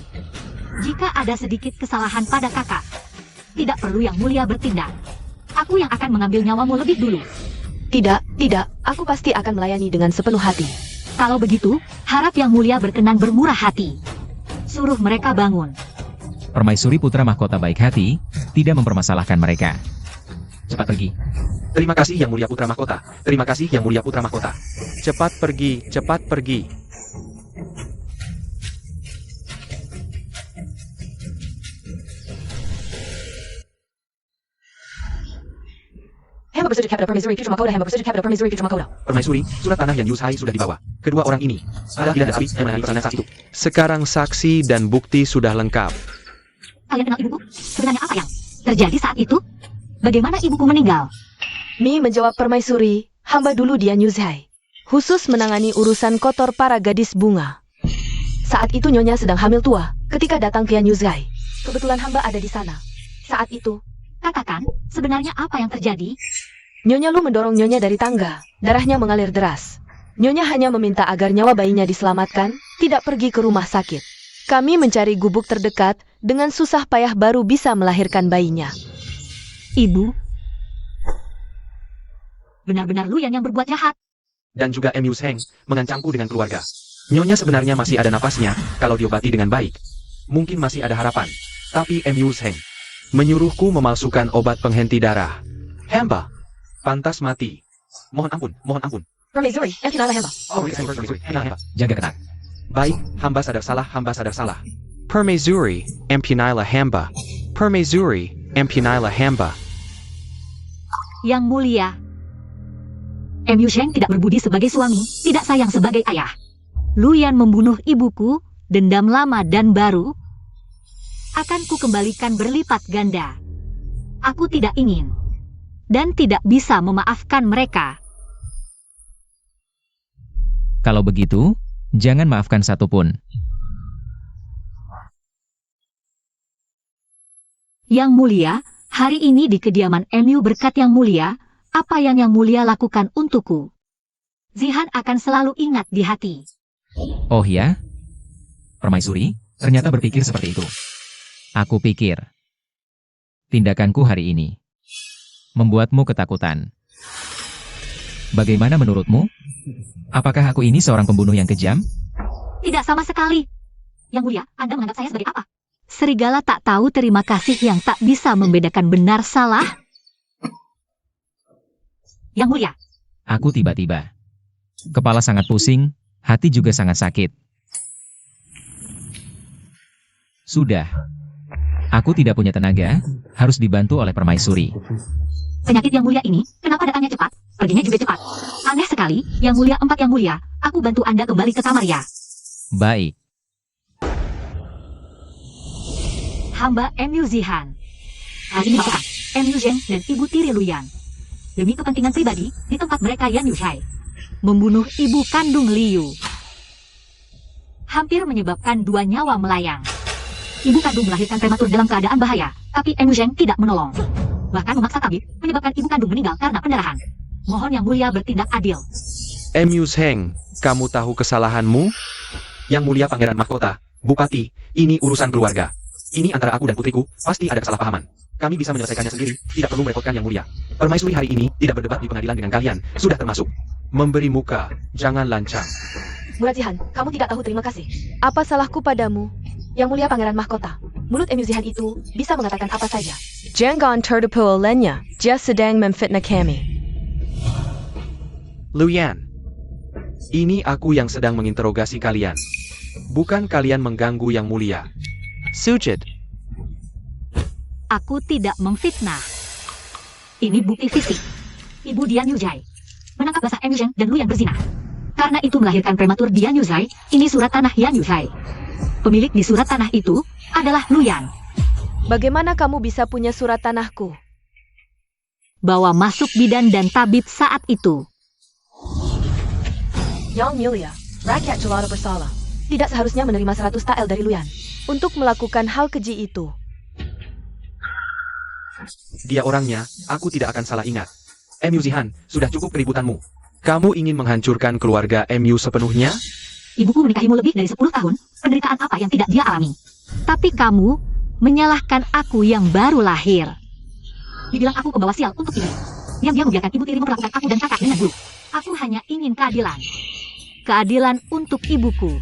Jika ada sedikit kesalahan pada kakak, tidak perlu Yang Mulia bertindak. Aku yang akan mengambil nyawamu lebih dulu. Tidak, aku pasti akan melayani dengan sepenuh hati. Kalau begitu, harap Yang Mulia berkenan bermurah hati. Suruh mereka bangun. Permaisuri putra mahkota baik hati, tidak mempermasalahkan mereka. Cepat pergi. Terima kasih Yang Mulia Putra Mahkota. Terima kasih Yang Mulia Putra Mahkota. Cepat pergi, cepat pergi. Hamba bersedia kepada Permaisuri Putra Mahkota. Hamba bersedia kepada Permaisuri Putra Mahkota. Permaisuri, surat tanah yang Yuzhai sudah dibawa. Kedua orang ini adalah Ila dan Abi yang menangani persalinan saat itu. Sekarang saksi dan bukti sudah lengkap. Kalian kenal ibuku? Sebenarnya apa yang terjadi saat itu? Bagaimana ibuku meninggal? Mi menjawab Permaisuri, hamba dulu dia Yuzhai. Khusus menangani urusan kotor para gadis bunga. Saat itu Nyonya sedang hamil tua, ketika datang ke Yuzhai. Kebetulan hamba ada di sana. Saat itu, Katakan, sebenarnya apa yang terjadi? Nyonya Lu mendorong Nyonya dari tangga, darahnya mengalir deras. Nyonya hanya meminta agar nyawa bayinya diselamatkan, tidak pergi ke rumah sakit. Kami mencari gubuk terdekat, dengan susah payah baru bisa melahirkan bayinya. Ibu? Benar-benar Lu yang berbuat jahat. Dan juga MU Heng mengancamku dengan keluarga. Nyonya sebenarnya masih ada napasnya, kalau diobati dengan baik. Mungkin masih ada harapan. Tapi MU Heng menyuruhku memalsukan obat penghenti darah. Hamba pantas mati. Mohon ampun, mohon ampun. Permaisuri, empinalah hamba. Oh, Permaisuri, hamba. Jaga ketat. Baik, hamba sadar salah, hamba sadar salah. Permaisuri, empinailah hamba. Permaisuri, empinailah hamba. Yang Mulia. MU Sheng tidak berbudi sebagai suami, tidak sayang sebagai ayah. Lu Yan membunuh ibuku, dendam lama dan baru, akan ku kembalikan berlipat ganda. Aku tidak ingin dan tidak bisa memaafkan mereka. Kalau begitu, jangan maafkan satupun. Yang Mulia, hari ini di kediaman MU berkat Yang Mulia, apa yang Yang Mulia lakukan untukku, Zihan akan selalu ingat di hati. Oh ya? Permaisuri, ternyata berpikir seperti itu. Aku pikir tindakanku hari ini membuatmu ketakutan. Bagaimana menurutmu? Apakah aku ini seorang pembunuh yang kejam? Tidak sama sekali. Yang Mulia, Anda menganggap saya sebagai apa? Serigala tak tahu terima kasih yang tak bisa membedakan benar salah? Yang Mulia. Aku tiba-tiba. Kepala sangat pusing, hati juga sangat sakit. Sudah. Aku tidak punya tenaga, harus dibantu oleh Permaisuri. Penyakit Yang Mulia ini, kenapa datangnya cepat, perginya juga cepat? Aneh sekali, Yang Mulia Empat Yang Mulia, aku bantu Anda kembali ke kamar ya. Baik. Hamba MU Zihan. Hari ini Bapak, MU Zheng dan Ibu Tiri Luyan, demi kepentingan pribadi, di tempat mereka Yan Yushai, membunuh ibu kandung Liu. Hampir menyebabkan 2 nyawa melayang. Ibu kandung melahirkan prematur dalam keadaan bahaya, tapi MU Zheng tidak menolong. Bahkan memaksa tabib, menyebabkan ibu kandung meninggal karena pendarahan. Mohon Yang Mulia bertindak adil. MU Heng, Kamu tahu kesalahanmu? Yang mulia Pangeran Mahkota, Bupati, ini urusan keluarga. Ini antara aku dan putriku, pasti ada kesalahpahaman. Kami bisa menyelesaikannya sendiri, tidak perlu merepotkan Yang Mulia. Permaisuri hari ini tidak berdebat di pengadilan dengan kalian, sudah termasuk memberi muka, jangan lancang. Murad Zihan, kamu tidak tahu terima kasih. Apa salahku padamu? Yang mulia Pangeran Mahkota, mulut Emu Zihan itu bisa mengatakan apa saja. Jangan tertipu olehnya, dia sedang memfitnah kami. Luyan, ini aku yang sedang menginterogasi kalian. Bukan kalian mengganggu Yang Mulia. Sujit, Aku tidak memfitnah. Ini bukti fisik. Ibu Dian Yuzhai menangkap basah Emu Zheng dan Luyan berzina. Karena itu melahirkan prematur Dian Yuzhai. Ini surat tanah Yan Yuzhai. Pemilik di surat tanah itu adalah Luyan. Bagaimana kamu bisa punya surat tanahku? Bawa masuk bidan dan tabib saat itu. Yang mulia, rakyat Jelata bersalah. Tidak seharusnya menerima 100 tael dari Luyan. Untuk melakukan hal keji itu. dia orangnya, aku tidak akan salah ingat. Emu Zihan, sudah cukup keributanmu. Kamu ingin menghancurkan keluarga Emu sepenuhnya? Ibuku menikahimu lebih dari 10 tahun, penderitaan apa yang tidak dia alami? Tapi kamu menyalahkan aku yang baru lahir. Dibilang aku pembawa sial untuk ibu. Diam-diam membiarkan ibu tiri memperlakukan aku dan kakak dengan buruk. Aku hanya ingin keadilan. Keadilan untuk ibuku.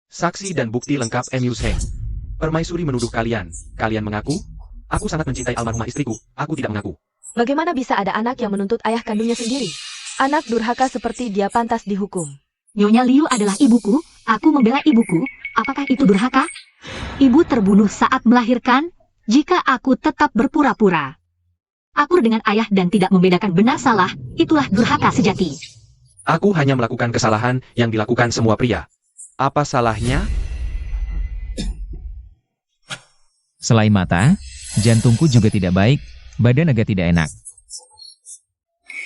Saksi dan bukti lengkap Emu Zheng. Permaisuri menuduh kalian. Kalian mengaku? Aku sangat mencintai almarhumah istriku. Aku tidak mengaku. Bagaimana bisa ada anak yang menuntut ayah kandungnya sendiri? Anak durhaka seperti dia pantas dihukum. Nyonya Liu adalah ibuku. Aku membela ibuku. Apakah itu durhaka? Ibu terbunuh saat melahirkan. Jika aku tetap berpura-pura. Akur dengan ayah dan tidak membedakan benar salah. Itulah durhaka sejati. Aku hanya melakukan kesalahan yang dilakukan semua pria. Apa salahnya? Selain mata, jantungku juga tidak baik, badan agak tidak enak.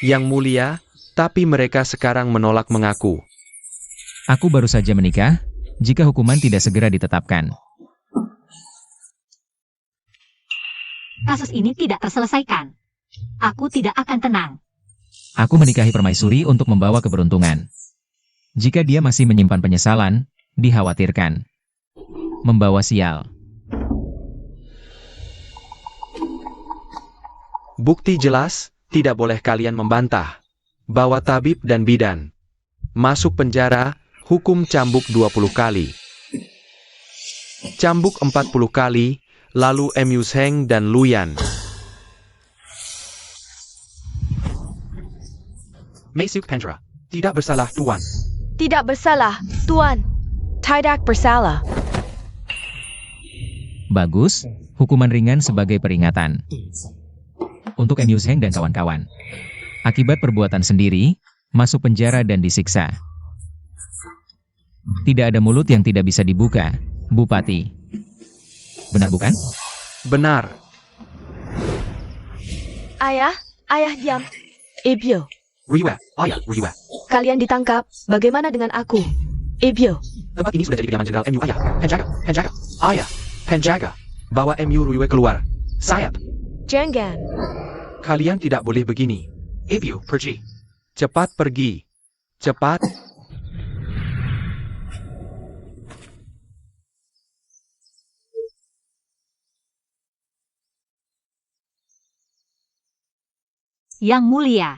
Yang mulia, tapi mereka sekarang menolak mengaku. Aku baru saja menikah, jika hukuman tidak segera ditetapkan. Kasus ini tidak terselesaikan. Aku tidak akan tenang. Aku menikahi permaisuri untuk membawa keberuntungan. Jika dia masih menyimpan penyesalan, dikhawatirkan membawa sial. Bukti jelas, tidak boleh kalian membantah. Bawa tabib dan bidan. Masuk penjara, hukum cambuk 20 kali. Cambuk 40 kali, lalu Emu Zheng dan Luyan. Masuk penjara. Tidak bersalah, Tuan. Tidak bersalah, Tuan. Tidak bersalah. Bagus, hukuman ringan sebagai peringatan. Untuk Emu Zheng dan kawan-kawan. Akibat perbuatan sendiri, masuk penjara dan disiksa. Tidak ada mulut yang tidak bisa dibuka, Bupati. Benar bukan? Benar. Ayah diam. Ibyo, Riwa, ayah, Riwa. kalian ditangkap. Bagaimana dengan aku? Ibyo, Tempat ini sudah jadi kediaman Jenderal Emu. Ayah, penjaga. Ayah, penjaga. Bawa Emu Riwa keluar. Sayap. jangan. Kalian tidak boleh begini. Emu, pergi. Cepat pergi. Cepat. Yang mulia.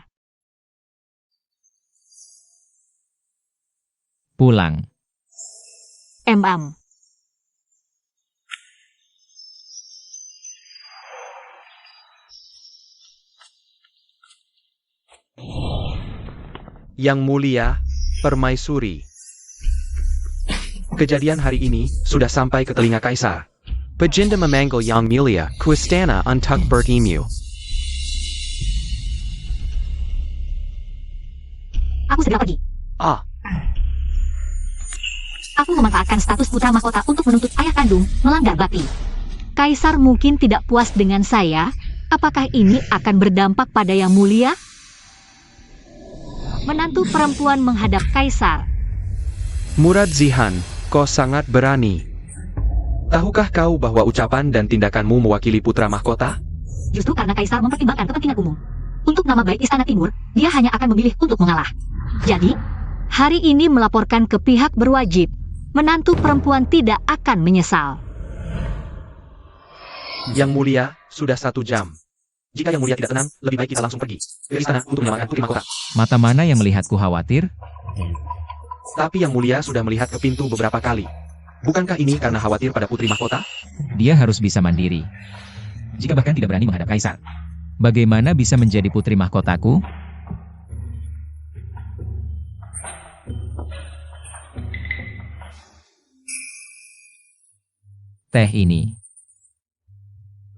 Pulang. Emam. Yang mulia, permaisuri. Kejadian hari ini sudah sampai ke telinga Kaisar. Bajinda memanggil Yang Mulia ke istana untuk bertemu. Aku segera pergi. Ah, Aku memanfaatkan status putra mahkota untuk menuntut ayah kandung melanggar bakti. Kaisar mungkin tidak puas dengan saya. Apakah ini akan berdampak pada Yang Mulia? Menantu perempuan menghadap Kaisar. Murad Zihan, kau sangat berani. Tahukah kau bahwa ucapan dan tindakanmu mewakili putra mahkota? Justru karena Kaisar mempertimbangkan kepentingan umum. Untuk nama baik Istana Timur, dia hanya akan memilih untuk mengalah. Jadi, hari ini melaporkan ke pihak berwajib. Menantu perempuan tidak akan menyesal. Yang Mulia, sudah 1 jam. Jika Yang Mulia tidak tenang, lebih baik kita langsung pergi ke istana untuk menyelamatkan putri mahkota. Mata mana yang melihatku khawatir? Tapi Yang Mulia sudah melihat ke pintu beberapa kali. Bukankah ini karena khawatir pada putri mahkota? Dia harus bisa mandiri. Jika bahkan tidak berani menghadap Kaisar, bagaimana bisa menjadi putri mahkotaku? Teh ini.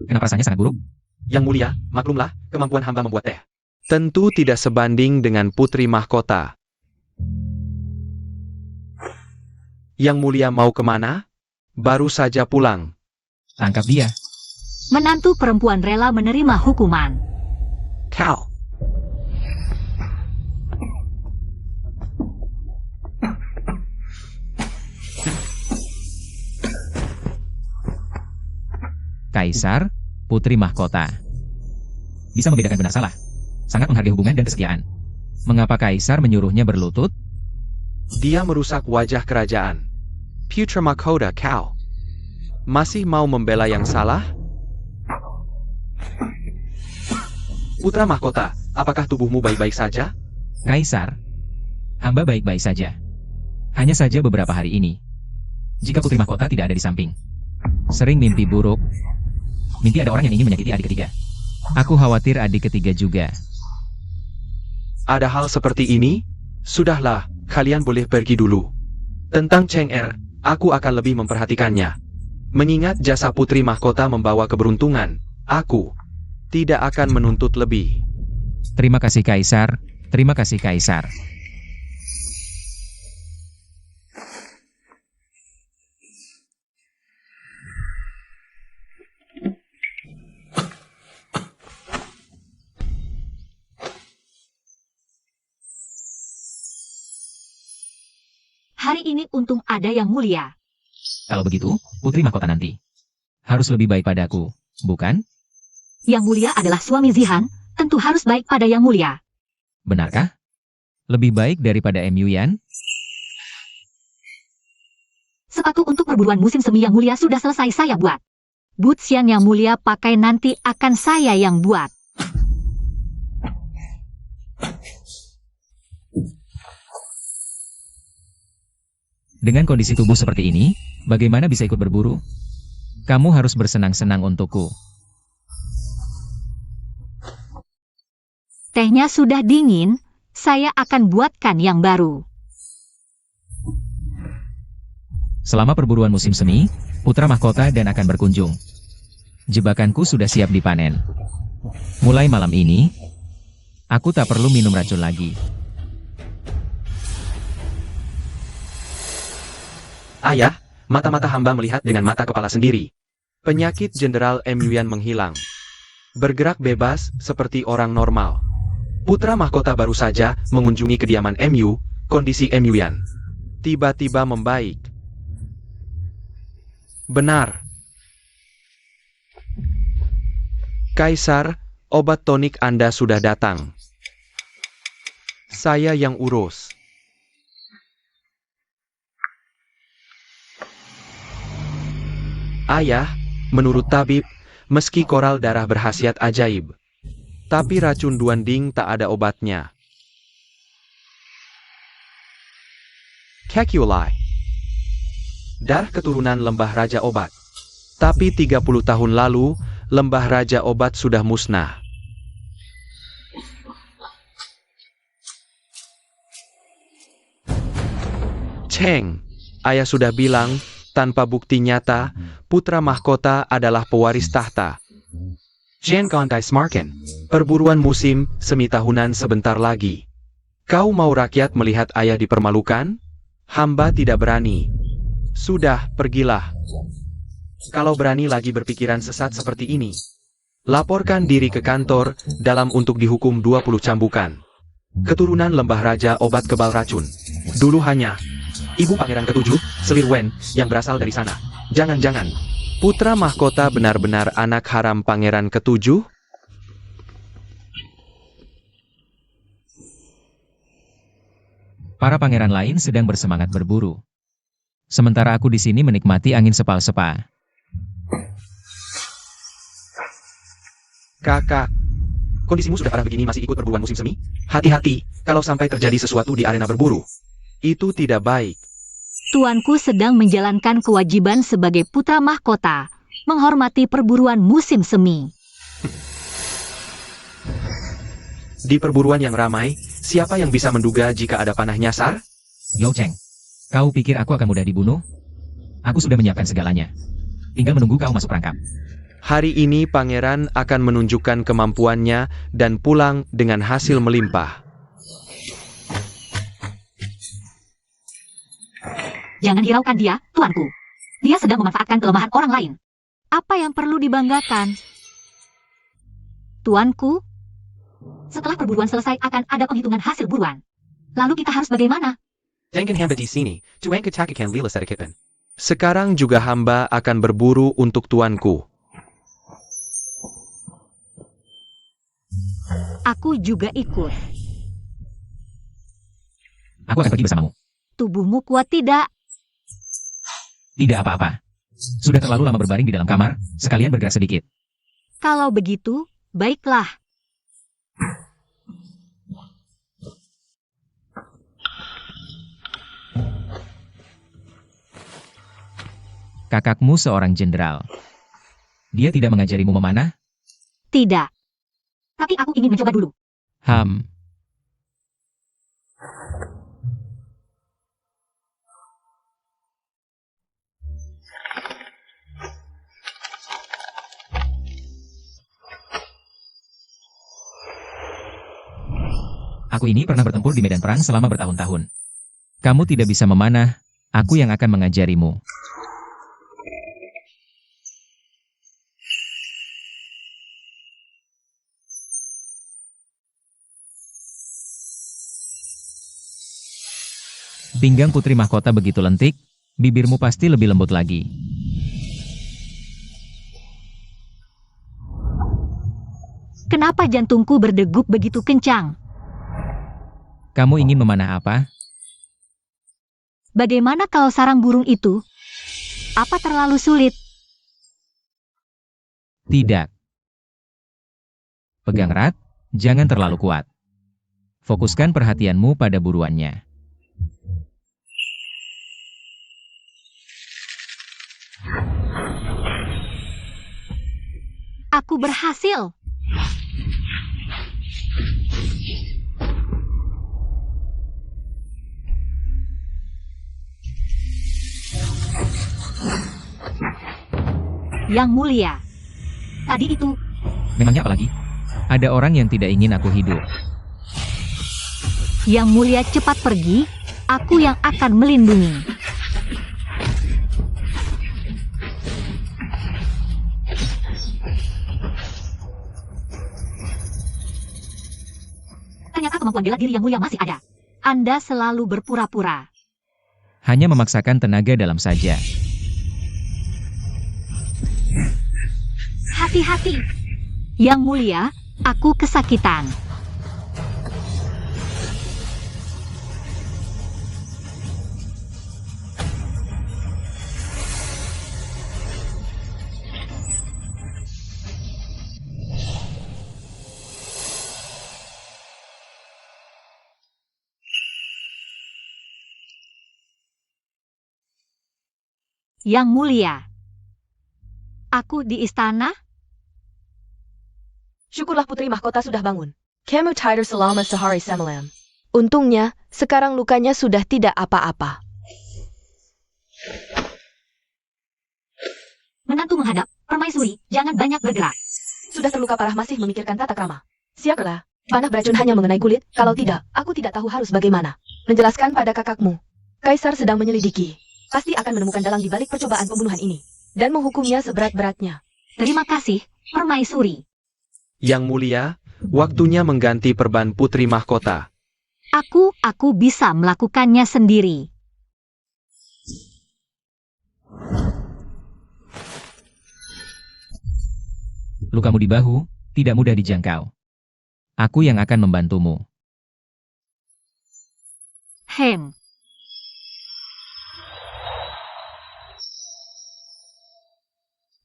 Kenapa rasanya sangat buruk? Yang Mulia, maklumlah, kemampuan hamba membuat teh tentu tidak sebanding dengan putri mahkota. Yang Mulia mau kemana? Baru saja pulang. Tangkap dia. Menantu perempuan rela menerima hukuman. Kau. Kaisar, putri mahkota. Bisa membedakan benar salah. Sangat menghargai hubungan dan kesetiaan. Mengapa Kaisar menyuruhnya berlutut? Dia merusak wajah kerajaan. Putra mahkota kau. Masih mau membela yang salah? Putra mahkota, apakah tubuhmu baik-baik saja? Kaisar, hamba baik-baik saja. Hanya saja beberapa hari ini, jika putri mahkota tidak ada di samping, sering mimpi buruk. Mimpi ada orang yang ingin menyakiti adik ketiga. Aku khawatir adik ketiga juga. Ada hal seperti ini? Sudahlah, kalian boleh pergi dulu. Tentang Cheng Er, aku akan lebih memperhatikannya. Mengingat jasa putri mahkota membawa keberuntungan, aku tidak akan menuntut lebih. Terima kasih Kaisar, terima kasih Kaisar. Hari ini untung ada Yang Mulia. Kalau begitu, putri mahkota nanti harus lebih baik padaku, bukan? Yang Mulia adalah suami Zihan, tentu harus baik pada Yang Mulia. Benarkah? Lebih baik daripada Mu Yan? Sepatu untuk perburuan musim semi Yang Mulia sudah selesai saya buat. Boots Yang Mulia pakai nanti akan saya yang buat. Dengan kondisi tubuh seperti ini, bagaimana bisa ikut berburu? Kamu harus bersenang-senang untukku. Tehnya sudah dingin, saya akan buatkan yang baru. Selama perburuan musim semi, putra mahkota dan akan berkunjung. Jebakanku sudah siap dipanen. Mulai malam ini, aku tak perlu minum racun lagi. Ayah, mata-mata hamba melihat dengan mata kepala sendiri. Penyakit Jenderal Mu Yan menghilang. Bergerak bebas seperti orang normal. Putra mahkota baru saja mengunjungi kediaman Mu, kondisi Mu Yan tiba-tiba membaik. Benar. Kaisar, obat tonik Anda sudah datang. Saya yang urus. Ayah, menurut tabib, meski koral darah berkhasiat ajaib, tapi racun Duanding tak ada obatnya. Kekulai. Darah keturunan Lembah Raja Obat. Tapi 30 tahun lalu, Lembah Raja Obat sudah musnah. Cheng, ayah sudah bilang, tanpa bukti nyata, putra mahkota adalah pewaris tahta. Jen Kontai Smarken, perburuan musim semi tahunan sebentar lagi. Kau mau rakyat melihat ayah dipermalukan? Hamba tidak berani. Sudah, pergilah. Kalau berani lagi berpikiran sesat seperti ini, laporkan diri ke kantor dalam untuk dihukum 20 cambukan. Keturunan Lembah Raja Obat kebal racun. Dulu hanya Ibu Pangeran ke-7, Selir Wen, yang berasal dari sana. Jangan-jangan, putra mahkota benar-benar anak haram pangeran ketujuh? Para pangeran lain sedang bersemangat berburu. Sementara aku di sini menikmati angin sepal-sepa. Kakak, kondisimu sudah parah begini masih ikut perburuan musim semi? Hati-hati, kalau sampai terjadi sesuatu di arena berburu. Itu tidak baik. Tuanku sedang menjalankan kewajiban sebagai putra mahkota, menghormati perburuan musim semi. Di perburuan yang ramai, siapa yang bisa menduga jika ada panah nyasar? Yo Cheng, kau pikir aku akan mudah dibunuh? Aku sudah menyiapkan segalanya. Tinggal menunggu kau masuk perangkap. Hari ini pangeran akan menunjukkan kemampuannya dan pulang dengan hasil melimpah. Jangan hiraukan dia, tuanku. Dia sedang memanfaatkan kelemahan orang lain. Apa yang perlu dibanggakan? Tuanku, setelah perburuan selesai akan ada penghitungan hasil buruan. Lalu kita harus bagaimana? Sekarang juga hamba akan berburu untuk tuanku. Aku juga ikut. Aku akan pergi bersamamu. Tubuhmu kuat tidak? Tidak apa-apa. Sudah terlalu lama berbaring di dalam kamar, sekalian bergerak sedikit. Kalau begitu, baiklah. Kakakmu seorang jenderal. Dia tidak mengajarimu memanah? Tidak. Tapi aku ingin mencoba dulu. Aku ini pernah bertempur di medan perang selama bertahun-tahun. Kamu tidak bisa memanah, aku yang akan mengajarimu. Pinggang putri mahkota begitu lentik, bibirmu pasti lebih lembut lagi. Kenapa jantungku berdegup begitu kencang? Kamu ingin memanah apa? Bagaimana kalau sarang burung itu? Apa terlalu sulit? Tidak. Pegang erat, jangan terlalu kuat. Fokuskan perhatianmu pada buruannya. Aku berhasil. Yang mulia, tadi itu. Memangnya apa lagi? Ada orang yang tidak ingin aku hidup. Yang mulia cepat pergi, aku yang akan melindungi. Ternyata kemampuan bela diri yang mulia masih ada. Anda selalu berpura-pura. Hanya memaksakan tenaga dalam saja. Hati-hati. Yang mulia, aku kesakitan. Yang mulia, aku di istana. Syukurlah putri mahkota sudah bangun. Kamu tidur selama sehari semalam. Untungnya, sekarang lukanya sudah tidak apa-apa. Menantu menghadap, permaisuri, jangan banyak bergerak. Sudah terluka parah masih memikirkan tata krama. Siaplah, panah beracun hanya mengenai kulit, kalau tidak, aku tidak tahu harus bagaimana. Menjelaskan pada kakakmu. Kaisar sedang menyelidiki. Pasti akan menemukan dalang di balik percobaan pembunuhan ini. Dan menghukumnya seberat-beratnya. Terima kasih, permaisuri. Yang mulia, waktunya mengganti perban putri mahkota. Aku bisa melakukannya sendiri. Lukamu di bahu, tidak mudah dijangkau. Aku yang akan membantumu. Hem.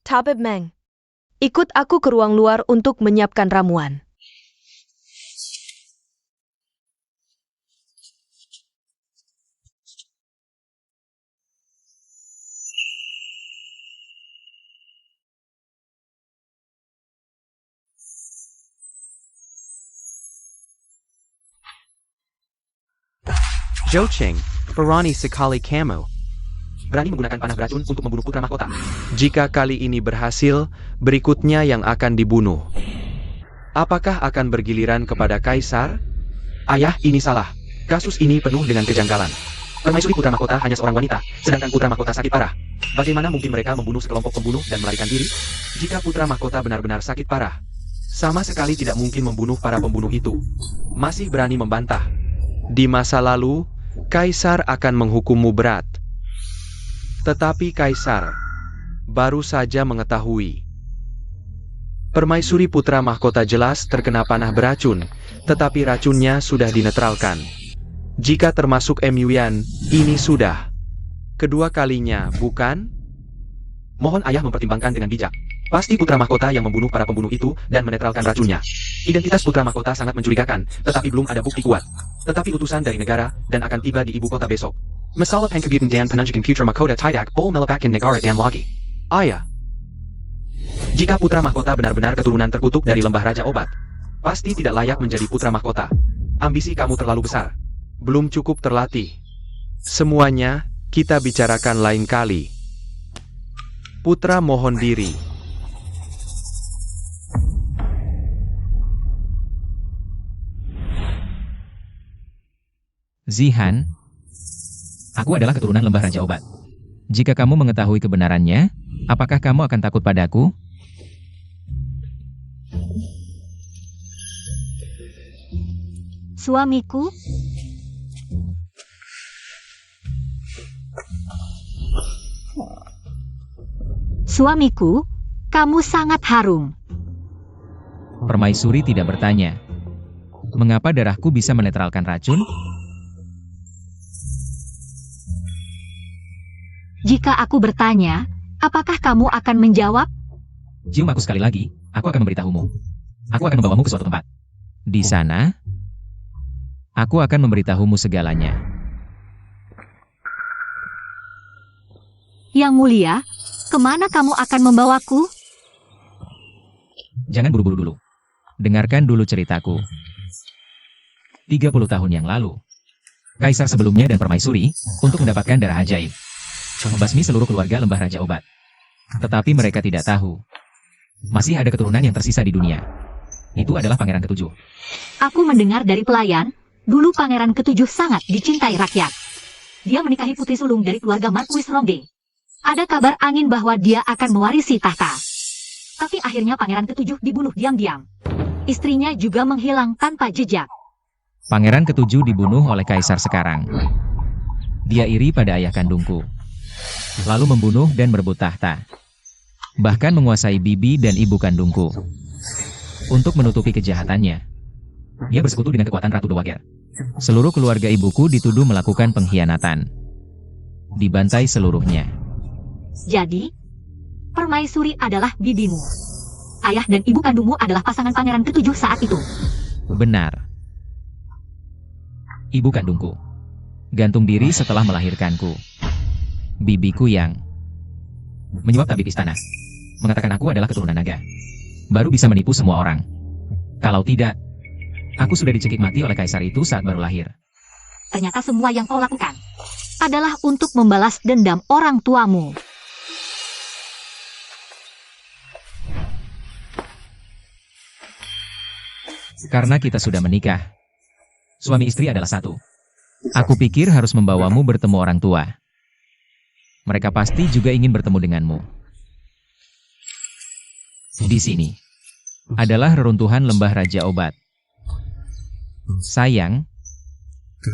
Tabib Meng, ikut aku ke ruang luar untuk menyiapkan ramuan. Zhou Qing, berani sekali kamu. Berani menggunakan panah beracun untuk membunuh putra mahkota. Jika kali ini berhasil, berikutnya yang akan dibunuh. Apakah akan bergiliran kepada Kaisar? Ayah, ini salah. Kasus ini penuh dengan kejanggalan. Permaisuri putra mahkota hanya seorang wanita, sedangkan putra mahkota sakit parah. Bagaimana mungkin mereka membunuh sekelompok pembunuh dan melarikan diri? Jika putra mahkota benar-benar sakit parah, sama sekali tidak mungkin membunuh para pembunuh itu. Masih berani membantah. Di masa lalu, Kaisar akan menghukummu berat. Tetapi Kaisar baru saja mengetahui. Permaisuri putra mahkota jelas terkena panah beracun, tetapi racunnya sudah dinetralkan. Jika termasuk Yuan, ini sudah kedua kalinya, bukan? Mohon ayah mempertimbangkan dengan bijak. Pasti putra mahkota yang membunuh para pembunuh itu dan menetralkan racunnya. Identitas putra mahkota sangat mencurigakan, tetapi belum ada bukti kuat. Tetapi utusan dari negara dan akan tiba di ibu kota besok. Masalah pengkebutan dan penunjukan putra mahkota tidak boleh meletakkan negara dan lagi. Ayah, jika putra mahkota benar-benar keturunan terkutuk dari lembah Raja Obat, pasti tidak layak menjadi putra mahkota. Ambisi kamu terlalu besar. Belum cukup terlatih. Semuanya kita bicarakan lain kali. Putra mohon diri. Zihan, aku adalah keturunan lembah Raja Obat. Jika kamu mengetahui kebenarannya, apakah kamu akan takut padaku? Suamiku? Suamiku, kamu sangat harum. Permaisuri tidak bertanya. Mengapa darahku bisa menetralkan racun? Jika aku bertanya, apakah kamu akan menjawab? Cium aku sekali lagi, aku akan memberitahumu. Aku akan membawamu ke suatu tempat. Di sana, aku akan memberitahumu segalanya. Yang mulia, kemana kamu akan membawaku? Jangan buru-buru dulu. Dengarkan dulu ceritaku. 30 tahun yang lalu, Kaisar sebelumnya dan permaisuri untuk mendapatkan darah ajaib. Membasmi seluruh keluarga lembah Raja Obat. Tetapi mereka tidak tahu. Masih ada keturunan yang tersisa di dunia. Itu adalah Pangeran Ketujuh. Aku mendengar dari pelayan, dulu Pangeran Ketujuh sangat dicintai rakyat. Dia menikahi putri sulung dari keluarga Marquis Rongde. Ada kabar angin bahwa dia akan mewarisi tahta. Tapi akhirnya Pangeran Ketujuh dibunuh diam-diam. Istrinya juga menghilang tanpa jejak. Pangeran Ketujuh dibunuh oleh Kaisar sekarang. Dia iri pada ayah kandungku. Lalu membunuh dan merebut tahta. Bahkan menguasai bibi dan ibu kandungku. Untuk menutupi kejahatannya, dia bersekutu dengan kekuatan Ratu Dowager. Seluruh keluarga ibuku dituduh melakukan pengkhianatan. Dibantai seluruhnya. Jadi, permaisuri adalah bibimu. Ayah dan ibu kandungmu adalah pasangan Pangeran Ketujuh saat itu. Benar. Ibu kandungku gantung diri setelah melahirkanku. Bibiku yang menyuap tabib istana mengatakan aku adalah keturunan naga. Baru bisa menipu semua orang. Kalau tidak, aku sudah dicekik mati oleh kaisar itu saat baru lahir. Ternyata semua yang kau lakukan adalah untuk membalas dendam orang tuamu. Karena kita sudah menikah, suami istri adalah satu. Aku pikir harus membawamu bertemu orang tua. Mereka pasti juga ingin bertemu denganmu. Di sini adalah reruntuhan lembah Raja Obat. Sayang,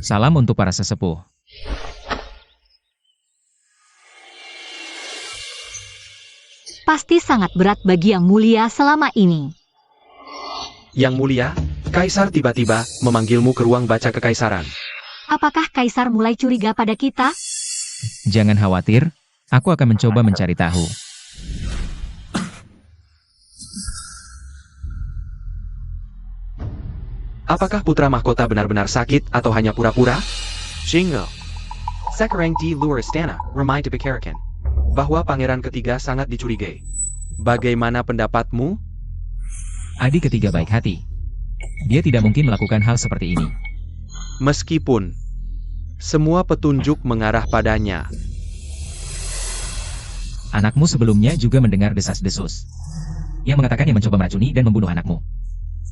salam untuk para sesepuh. Pasti sangat berat bagi Yang Mulia selama ini. Yang Mulia, Kaisar tiba-tiba memanggilmu ke ruang baca kekaisaran. Apakah Kaisar mulai curiga pada kita? Jangan khawatir, aku akan mencoba mencari tahu. Apakah putra mahkota benar-benar sakit atau hanya pura-pura? Jingle. Sekarang di luar istana, ramai dibicarakan bahwa pangeran ketiga sangat dicurigai. Bagaimana pendapatmu? Adik ketiga baik hati. Dia tidak mungkin melakukan hal seperti ini. Meskipun semua petunjuk mengarah padanya. Anakmu sebelumnya juga mendengar desas-desus. Yang mengatakan yang mencoba meracuni dan membunuh anakmu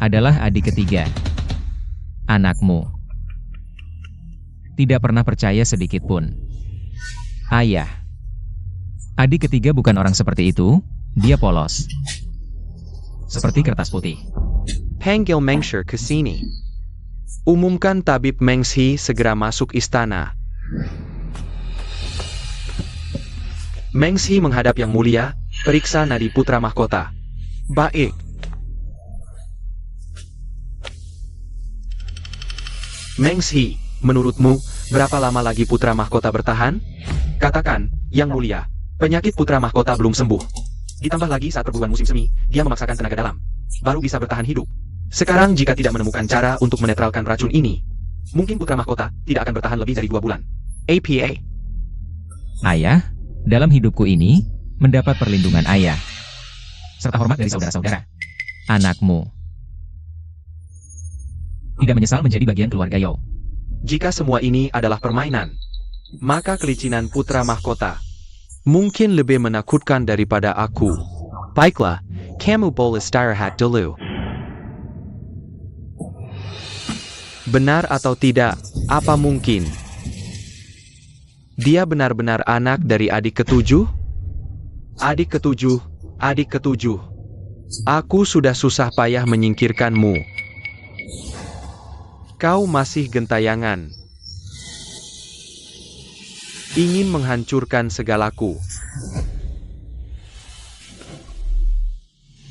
adalah adik ketiga. Anakmu tidak pernah percaya sedikit pun. Ayah, adik ketiga bukan orang seperti itu, dia polos. Seperti kertas putih. Panggil Mengshi ke sini. Umumkan tabib Mengshi segera masuk istana. Mengshi menghadap Yang Mulia, periksa nadi putra mahkota. Baik. Mengshi, menurutmu, berapa lama lagi putra mahkota bertahan? Katakan, Yang Mulia, penyakit putra mahkota belum sembuh. Ditambah lagi saat perburuan musim semi, dia memaksakan tenaga dalam. Baru bisa bertahan hidup. Sekarang jika tidak menemukan cara untuk menetralkan racun ini, mungkin putra mahkota tidak akan bertahan lebih dari 2 bulan. APA. Ayah, dalam hidupku ini, mendapat perlindungan ayah. Serta hormat dari saudara-saudara. Anakmu tidak menyesal menjadi bagian keluarga Yao. Jika semua ini adalah permainan, maka kelicinan putra mahkota mungkin lebih menakutkan daripada aku. Baiklah, kamu boleh istirahat dulu. Benar atau tidak, apa mungkin dia benar-benar anak dari adik ketujuh? Adik ketujuh, adik ketujuh. Aku sudah susah payah menyingkirkanmu. Kau masih gentayangan. Ingin menghancurkan segalaku.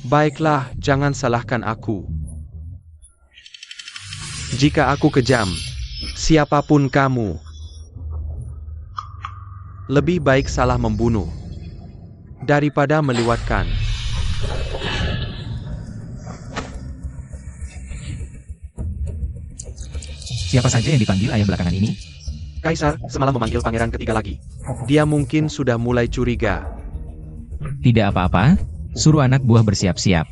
Baiklah, jangan salahkan aku. Jika aku kejam, siapapun kamu, lebih baik salah membunuh daripada melewatkan. Siapa saja yang dipanggil ayah belakangan ini? Kaisar semalam memanggil pangeran ketiga lagi. Dia mungkin sudah mulai curiga. Tidak apa-apa, suruh anak buah bersiap-siap.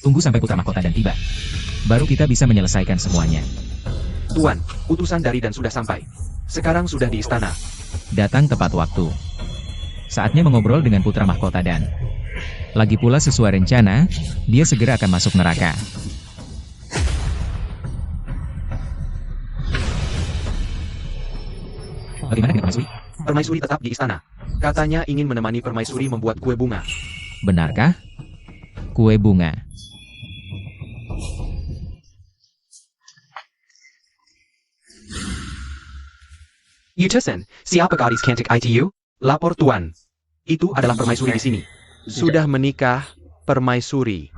Tunggu sampai putra mahkota dan tiba. Baru kita bisa menyelesaikan semuanya. Tuan, utusan dari dan sudah sampai. Sekarang sudah di istana. Datang tepat waktu. Saatnya mengobrol dengan putra mahkota dan lagi pula sesuai rencana, dia segera akan masuk neraka. Bagaimana dengan Permaisuri? Permaisuri tetap di istana. Katanya ingin menemani Permaisuri membuat kue bunga. Benarkah? Kue bunga. Utusan, siapa gadis cantik ITU? Lapor Tuan. Itu adalah Permaisuri di sini. Sudah menikah, Permaisuri.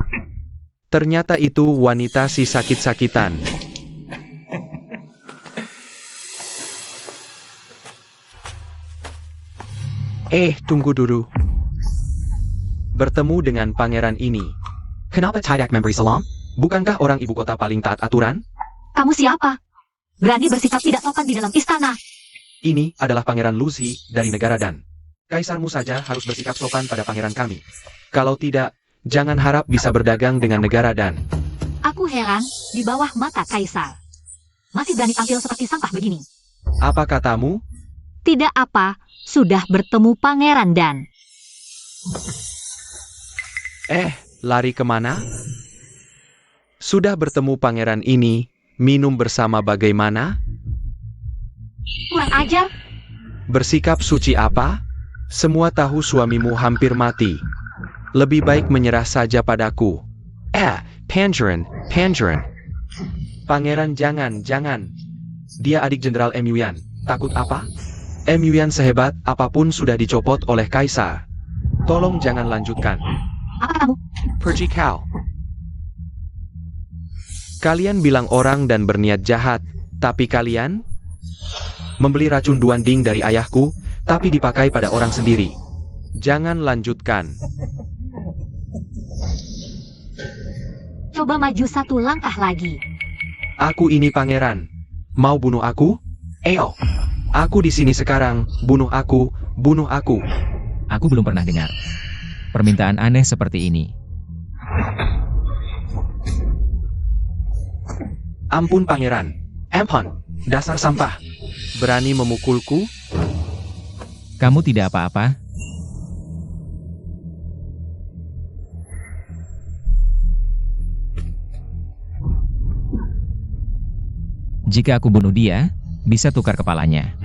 Ternyata itu wanita si sakit-sakitan. Tunggu dulu. Bertemu dengan pangeran ini. Kenapa tidak memberi salam? Bukankah orang ibu kota paling taat aturan? Kamu siapa? Berani bersikap tidak sopan di dalam istana. Ini adalah Pangeran Lucy dari negara Dan. Kaisarmu saja harus bersikap sopan pada pangeran kami. Kalau tidak, jangan harap bisa berdagang dengan negara Dan. Aku heran, di bawah mata Kaisar. Masih berani tampil seperti sampah begini. Apa katamu? Tidak apa, sudah bertemu Pangeran Dan. Lari kemana? Sudah bertemu pangeran ini, minum bersama bagaimana? Kurang ajar. Bersikap suci apa? Semua tahu suamimu hampir mati. Lebih baik menyerah saja padaku. Pangeran. Pangeran jangan. Dia adik Jenderal M. Yuan. Takut apa? M. Yuan sehebat apapun sudah dicopot oleh Kaisar. Tolong jangan lanjutkan. Apa katamu? Pergi kau. Kalian bilang orang dan berniat jahat, tapi kalian membeli racun duanding dari ayahku, tapi dipakai pada orang sendiri. Jangan lanjutkan. Coba maju satu langkah lagi. Aku ini pangeran. Mau bunuh aku? Ayo. Aku di sini sekarang. Bunuh aku. Bunuh aku. Aku belum pernah dengar permintaan aneh seperti ini. Ampun pangeran. Ampun. Dasar sampah. Berani memukulku? Kamu tidak apa-apa? Jika aku bunuh dia, bisa tukar kepalanya.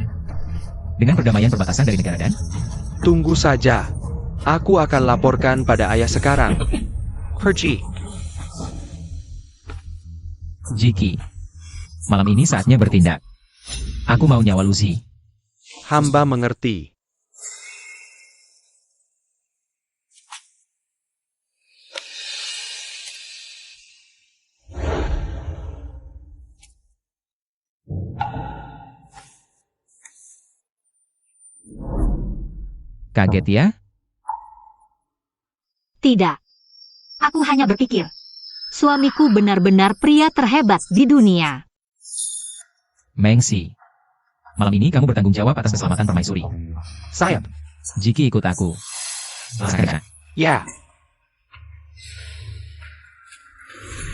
Dengan perdamaian perbatasan dari negara dan... Tunggu saja. Aku akan laporkan pada ayah sekarang. Pergi. Jiki, malam ini saatnya bertindak. Aku mau nyawa Lucy. Hamba mengerti. Kaget ya? Tidak. Aku hanya berpikir. Suamiku benar-benar pria terhebat di dunia. Mengsi. Malam ini kamu bertanggung jawab atas keselamatan permaisuri. Sayap. Jiki ikut aku. Laksanakan. Ya.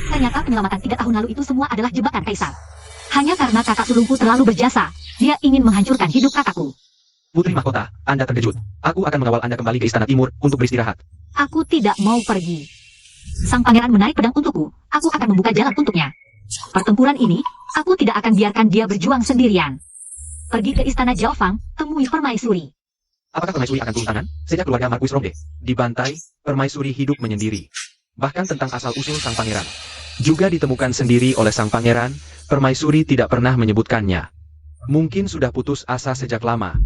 Ternyata penyelamatan 3 tahun lalu itu semua adalah jebakan Kaisar. Hanya karena kakak sulungku terlalu berjasa, dia ingin menghancurkan hidup kakakku. Putri Mahkota, Anda terkejut. Aku akan mengawal Anda kembali ke Istana Timur untuk beristirahat. Aku tidak mau pergi. Sang pangeran menarik pedang untukku, aku akan membuka jalan untuknya. Pertempuran ini, aku tidak akan biarkan dia berjuang sendirian. Pergi ke Istana Jiaofang, temui permaisuri. Apakah permaisuri akan turun tangan? Sejak keluarga Marquis Romde dibantai, permaisuri hidup menyendiri. Bahkan tentang asal-usul sang pangeran juga ditemukan sendiri oleh sang pangeran, permaisuri tidak pernah menyebutkannya. Mungkin sudah putus asa sejak lama.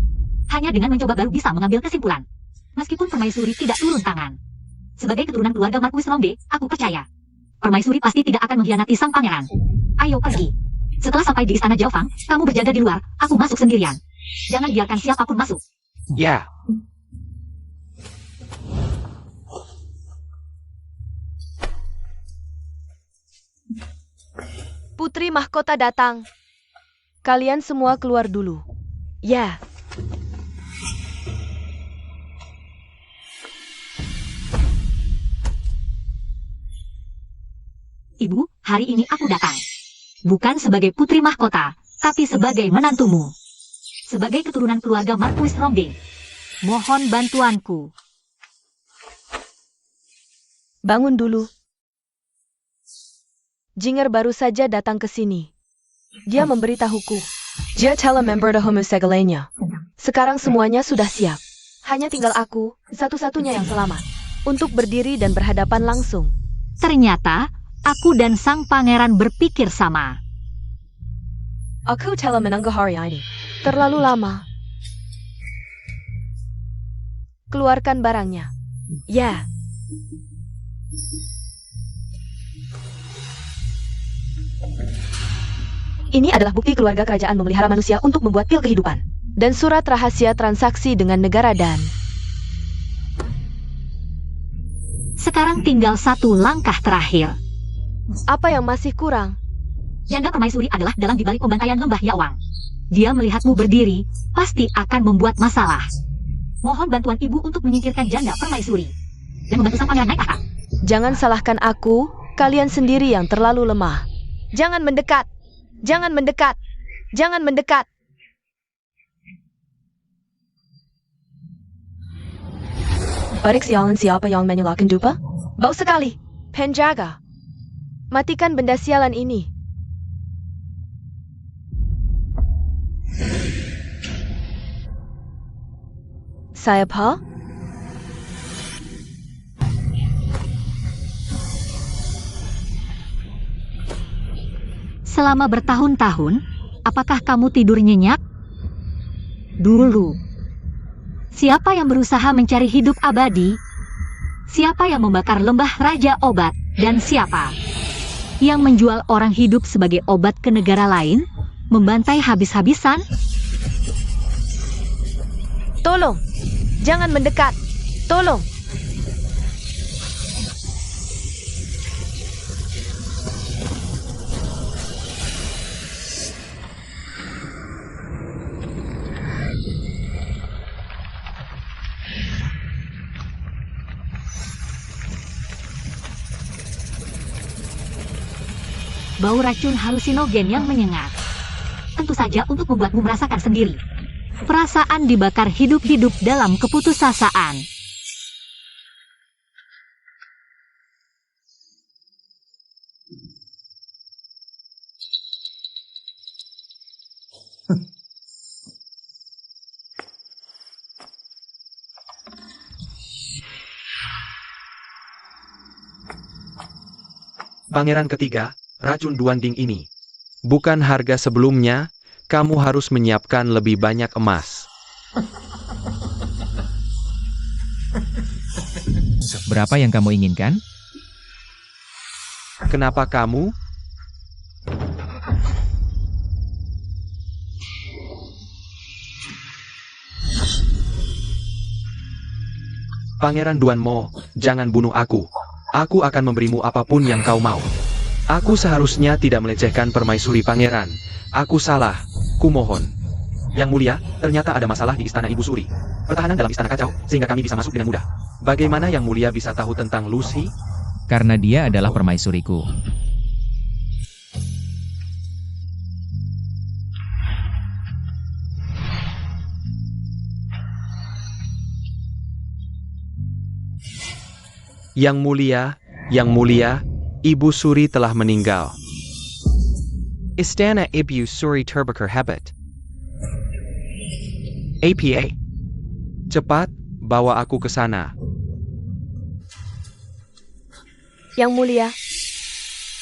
Hanya dengan mencoba baru bisa mengambil kesimpulan. Meskipun permaisuri tidak turun tangan. Sebagai keturunan keluarga Marquis Romde, aku percaya. Permaisuri pasti tidak akan mengkhianati sang pangeran. Ayo pergi. Setelah sampai di Istana Jiaofang, kamu berjaga di luar, aku masuk sendirian. Jangan biarkan siapapun masuk. Ya. Putri Mahkota datang. Kalian semua keluar dulu. Ya. Ibu, hari ini aku datang. Bukan sebagai putri mahkota, tapi sebagai menantumu. Sebagai keturunan keluarga Marquis Romde. Mohon bantuanku. Bangun dulu. Jinger baru saja datang ke sini. Dia memberitahuku. Dia telah member homo segalanya. Sekarang semuanya sudah siap. Hanya tinggal aku, satu-satunya yang selamat. Untuk berdiri dan berhadapan langsung. Ternyata, aku dan sang pangeran berpikir sama. Aku telah menunggu hari ini. Terlalu lama. Keluarkan barangnya. Ya. Ini adalah bukti keluarga kerajaan memelihara manusia untuk membuat pil kehidupan. Dan surat rahasia transaksi dengan negara dan... Sekarang tinggal satu langkah terakhir. Apa yang masih kurang? Janda permaisuri adalah dalam dibalik pembantaian lembah Yawang. Dia melihatmu berdiri, pasti akan membuat masalah. Mohon bantuan ibu untuk menyingkirkan janda permaisuri. Dan membantu sang pangeran naik tahta. Jangan salahkan aku, kalian sendiri yang terlalu lemah. Jangan mendekat! Jangan mendekat! Jangan mendekat! Barik sialan siapa yang menyalakan dupa? Bau sekali! Penjaga! Matikan benda sialan ini. Siapa? Selama bertahun-tahun, apakah kamu tidur nyenyak? Dulu. Siapa yang berusaha mencari hidup abadi? Siapa yang membakar lembah Raja Obat? Dan siapa yang menjual orang hidup sebagai obat ke negara lain? Membantai habis-habisan? Tolong, jangan mendekat. Tolong. Bau racun halusinogen yang menyengat. Tentu saja untuk membuatmu merasakan sendiri. Perasaan dibakar hidup-hidup dalam keputusasaan. Pangeran ketiga, racun Duanding ini. Bukan harga sebelumnya, kamu harus menyiapkan lebih banyak emas. Berapa yang kamu inginkan? Kenapa kamu? Pangeran Duanmo, jangan bunuh aku. Aku akan memberimu apapun yang kau mau. Aku seharusnya tidak melecehkan permaisuri pangeran. Aku salah, kumohon. Yang mulia, ternyata ada masalah di istana Ibu Suri. Pertahanan dalam istana kacau, sehingga kami bisa masuk dengan mudah. Bagaimana yang mulia bisa tahu tentang Lucy? Karena dia adalah permaisuriku. Yang mulia, Ibu Suri telah meninggal. Istana Ibu Suri terbakar hebat. APA. Cepat, bawa aku ke sana. Yang mulia,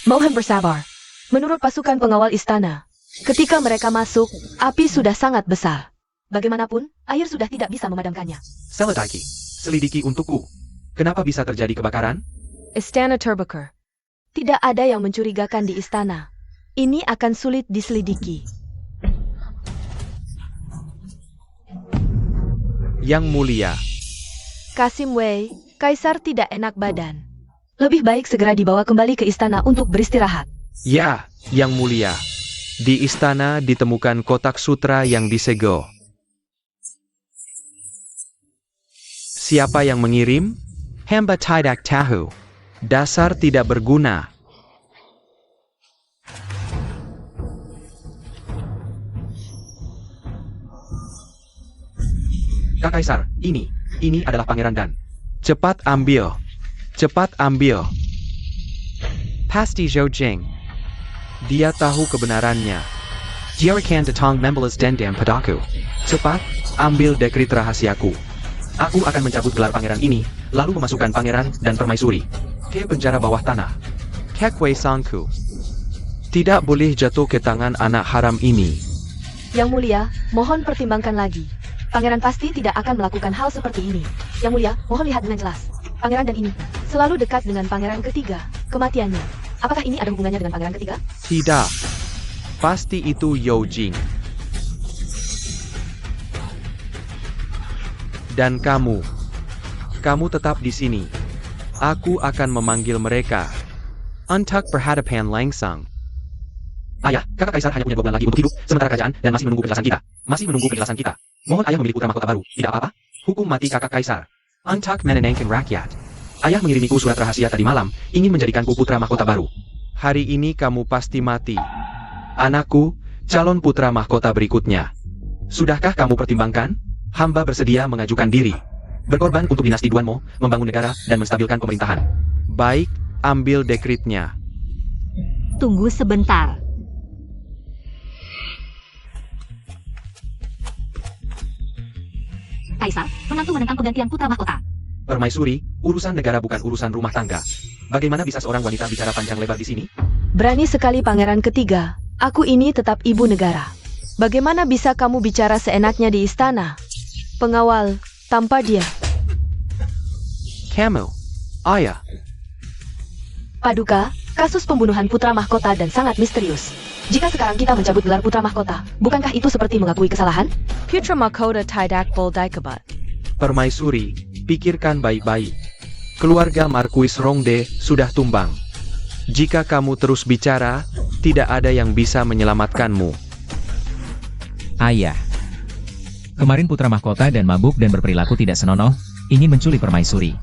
mohon bersabar. Menurut pasukan pengawal istana, ketika mereka masuk, api sudah sangat besar. Bagaimanapun, air sudah tidak bisa memadamkannya. Seledaki, selidiki untukku. Kenapa bisa terjadi kebakaran? Istana terbakar. Tidak ada yang mencurigakan di istana. Ini akan sulit diselidiki. Yang mulia, Kasim Wei, Kaisar tidak enak badan. Lebih baik segera dibawa kembali ke istana untuk beristirahat. ya, yang mulia. Di istana ditemukan kotak sutra yang disegel. Siapa yang mengirim? Hamba tidak tahu. Dasar tidak berguna. Kak Kaisar, ini adalah Pangeran Dan. Cepat ambil. Cepat ambil. Pasti Zhou Jing. Dia tahu kebenarannya. Jirakan datang membalas dendam padaku. Cepat, ambil dekrit rahasiaku. Aku akan mencabut gelar pangeran ini, lalu memasukkan pangeran dan permaisuri ke penjara bawah tanah. Kekwe Sangku. Tidak boleh jatuh ke tangan anak haram ini. Yang mulia, mohon pertimbangkan lagi. Pangeran pasti tidak akan melakukan hal seperti ini. Yang mulia, mohon lihat dengan jelas. Pangeran Dan ini selalu dekat dengan pangeran ketiga. Kematiannya, apakah ini ada hubungannya dengan pangeran ketiga? Tidak. Pasti itu Yao Jing. Dan kamu tetap di sini. Aku akan memanggil mereka. Untuk berhadapan langsung. Ayah, kakak Kaisar hanya punya 2 bulan lagi untuk hidup, sementara kerajaan dan masih menunggu penjelasan kita. Mohon ayah memilih putra mahkota baru, tidak apa-apa? Hukum mati kakak Kaisar. Untuk menenangkan rakyat. Ayah mengirimiku surat rahasia tadi malam, ingin menjadikanku putra mahkota baru. Hari ini kamu pasti mati. Anakku, calon putra mahkota berikutnya. Sudahkah kamu pertimbangkan? Hamba bersedia mengajukan diri. Berkorban untuk dinasti Duanmo, membangun negara, dan menstabilkan pemerintahan. Baik, ambil dekritnya. Tunggu sebentar. Kaisar, menantu menentang penggantian putra mahkota. Permaisuri, urusan negara bukan urusan rumah tangga. Bagaimana bisa seorang wanita bicara panjang lebar di sini? Berani sekali pangeran ketiga. Aku ini tetap ibu negara. Bagaimana bisa kamu bicara seenaknya di istana? Pengawal, Tanpa dia, Kamu, ayah, Paduka, kasus pembunuhan putra mahkota dan sangat misterius. Jika sekarang kita mencabut gelar putra mahkota, bukankah itu seperti mengakui kesalahan? Putra Mahkota tidak Boldikabat. permaisuri, pikirkan baik-baik. Keluarga Marquis Rongde sudah tumbang. Jika kamu terus bicara, tidak ada yang bisa menyelamatkanmu. Ayah. Kemarin putra mahkota dan mabuk dan berperilaku tidak senonoh, ingin menculik permaisuri.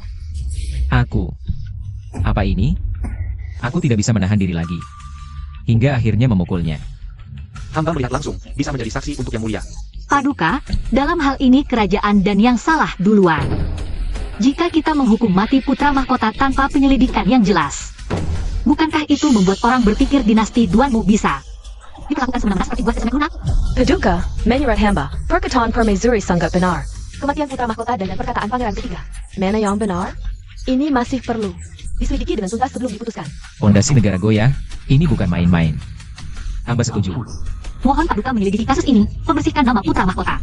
Aku. Apa ini? Aku tidak bisa menahan diri lagi. Hingga akhirnya memukulnya. Hamba melihat langsung, bisa menjadi saksi untuk yang mulia. Paduka, dalam hal ini kerajaan dan yang salah duluan. Jika kita menghukum mati putra mahkota tanpa penyelidikan yang jelas, bukankah itu membuat orang berpikir dinasti Duanmu bisa diperlakukan semena-mena seperti buah sesuai lunak? Paduka, menurut hamba, perkataan permaisuri sangat benar. Kematian putra mahkota dan perkataan pangeran ketiga. Mana yang benar? Ini masih perlu. Diselidiki dengan tuntas sebelum diputuskan. Pondasi negara goyah, ini bukan main-main. Hamba setuju. Mohon Paduka menyelidiki kasus ini, membersihkan nama putra mahkota,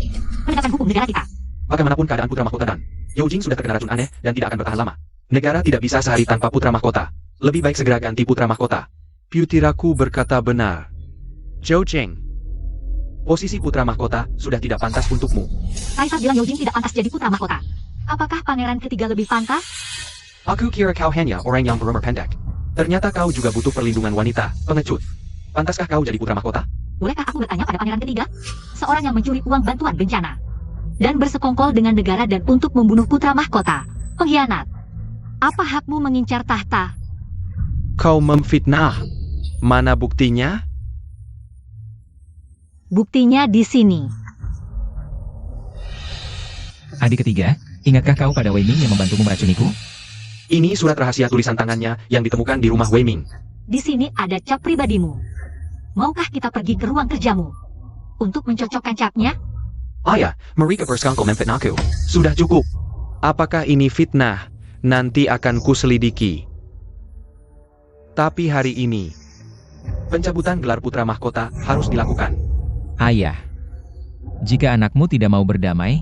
menegakkan hukum negara kita. Bagaimanapun keadaan putra mahkota dan Yojing sudah terkena racun aneh dan tidak akan bertahan lama. Negara tidak bisa sehari tanpa putra mahkota. Lebih baik segera ganti putra mahkota. Putiraku berkata benar. Yojing, posisi putra mahkota sudah tidak pantas untukmu. Kaisar bilang Yojing tidak pantas jadi putra mahkota. Apakah pangeran ketiga lebih pantas? Aku kira kau hanya orang yang berumur pendek. Ternyata kau juga butuh perlindungan wanita, pengecut. Pantaskah kau jadi putra mahkota? Bolehkah aku bertanya pada pangeran ketiga? Seorang yang mencuri uang bantuan bencana dan bersekongkol dengan negara dan untuk membunuh putra mahkota. Pengkhianat. Apa hakmu mengincar tahta? Kau memfitnah. Mana buktinya? Buktinya di sini. Adik ketiga, ingatkah kau pada Wei Ming yang membantumu meracuniku? Ini surat rahasia tulisan tangannya yang ditemukan di rumah Wei Ming. Di sini ada cap pribadimu. Maukah kita pergi ke ruang kerjamu untuk mencocokkan capnya? Ayah, mereka bersekongkol memfitnahku. Sudah cukup. Apakah ini fitnah? Nanti akan kuselidiki. Tapi hari ini, pencabutan gelar putra mahkota harus dilakukan. Ayah. Jika anakmu tidak mau berdamai,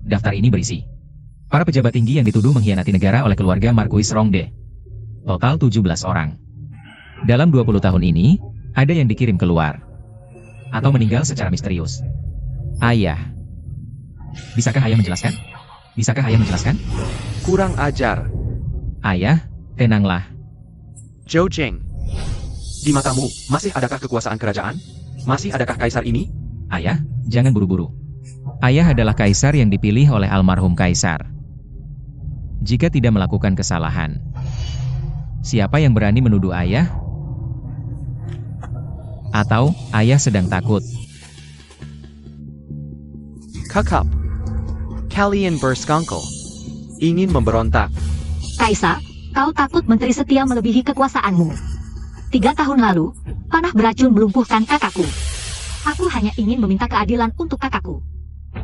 daftar ini berisi para pejabat tinggi yang dituduh mengkhianati negara oleh keluarga Marquis Rongde. Total 17 orang. Dalam 20 tahun ini, ada yang dikirim keluar atau meninggal secara misterius. Ayah. Bisakah ayah menjelaskan? Bisakah ayah menjelaskan? Kurang ajar. Ayah, tenanglah. Yojing, di matamu, masih adakah kekuasaan kerajaan? Masih adakah kaisar ini? Ayah, jangan buru-buru. Ayah adalah kaisar yang dipilih oleh almarhum kaisar. Jika tidak melakukan kesalahan, siapa yang berani menuduh ayah? Atau ayah sedang takut? Kakap, kalian bersekongkol. Ingin memberontak. Kaisar, kau takut menteri setia melebihi kekuasaanmu. 3 tahun lalu, panah beracun melumpuhkan kakakku. Aku hanya ingin meminta keadilan untuk kakakku.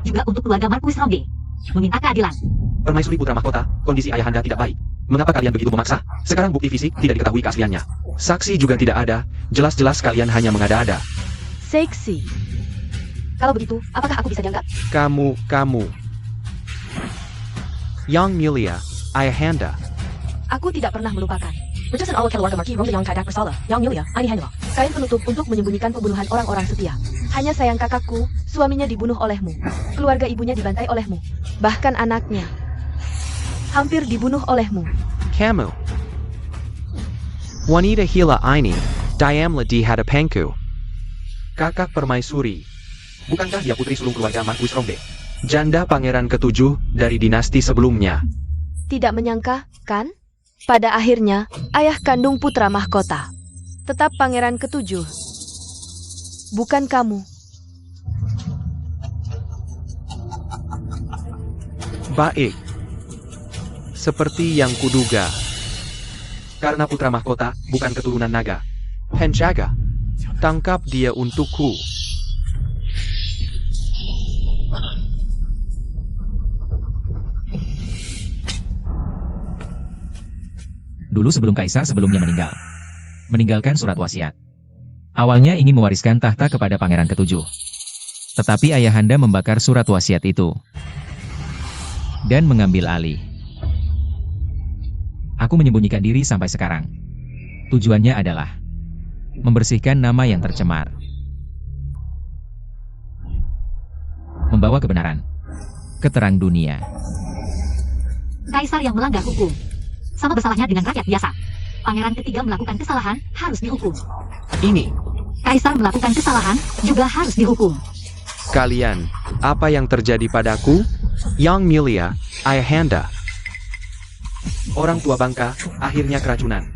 Juga untuk keluarga Marquis Rongde. Meminta keadilan. Permaisuri putra mahkota, kondisi ayahanda tidak baik. Mengapa kalian begitu memaksa? Sekarang bukti fisik tidak diketahui keasliannya. Saksi juga tidak ada. Jelas-jelas kalian hanya mengada-ada. Seksi. Kalau begitu, apakah aku bisa dianggap? Kamu. Yang mulia, ayahanda. Aku tidak pernah melupakan. Berdasarkan Allah keluarga Marquis Rongde yang tidak bersalah. Yang mulia, ini hanyalah kain penutup untuk menyembunyikan pembunuhan orang-orang setia. Hanya sayang kakakku, suaminya dibunuh olehmu. Keluarga ibunya dibantai olehmu. Bahkan anaknya hampir dibunuh olehmu. Kamu. Wanita hila ini, diamlah di hadapanku. Kakak permaisuri. Bukankah dia putri sulung keluarga Marquis Rongde? Janda pangeran ketujuh dari dinasti sebelumnya. Tidak menyangka, kan? Pada akhirnya, ayah kandung putra mahkota. Tetap pangeran ketujuh. Bukan kamu. Baik. Seperti yang kuduga. Karena putra mahkota bukan keturunan naga. Penjaga, tangkap dia untukku. Dulu sebelum kaisar sebelumnya meninggalkan surat wasiat. Awalnya ingin mewariskan tahta kepada pangeran ketujuh. Tetapi ayahanda membakar surat wasiat itu dan mengambil alih. Aku menyembunyikan diri sampai sekarang. Tujuannya adalah membersihkan nama yang tercemar, membawa kebenaran ke terang dunia. Kaisar yang melanggar hukum sama bersalahnya dengan rakyat biasa. Pangeran ketiga melakukan kesalahan, harus dihukum. Ini, Kaisar melakukan kesalahan, juga harus dihukum. kalian, apa yang terjadi padaku? Yang mulia, ayahanda. Orang tua bangka, akhirnya keracunan.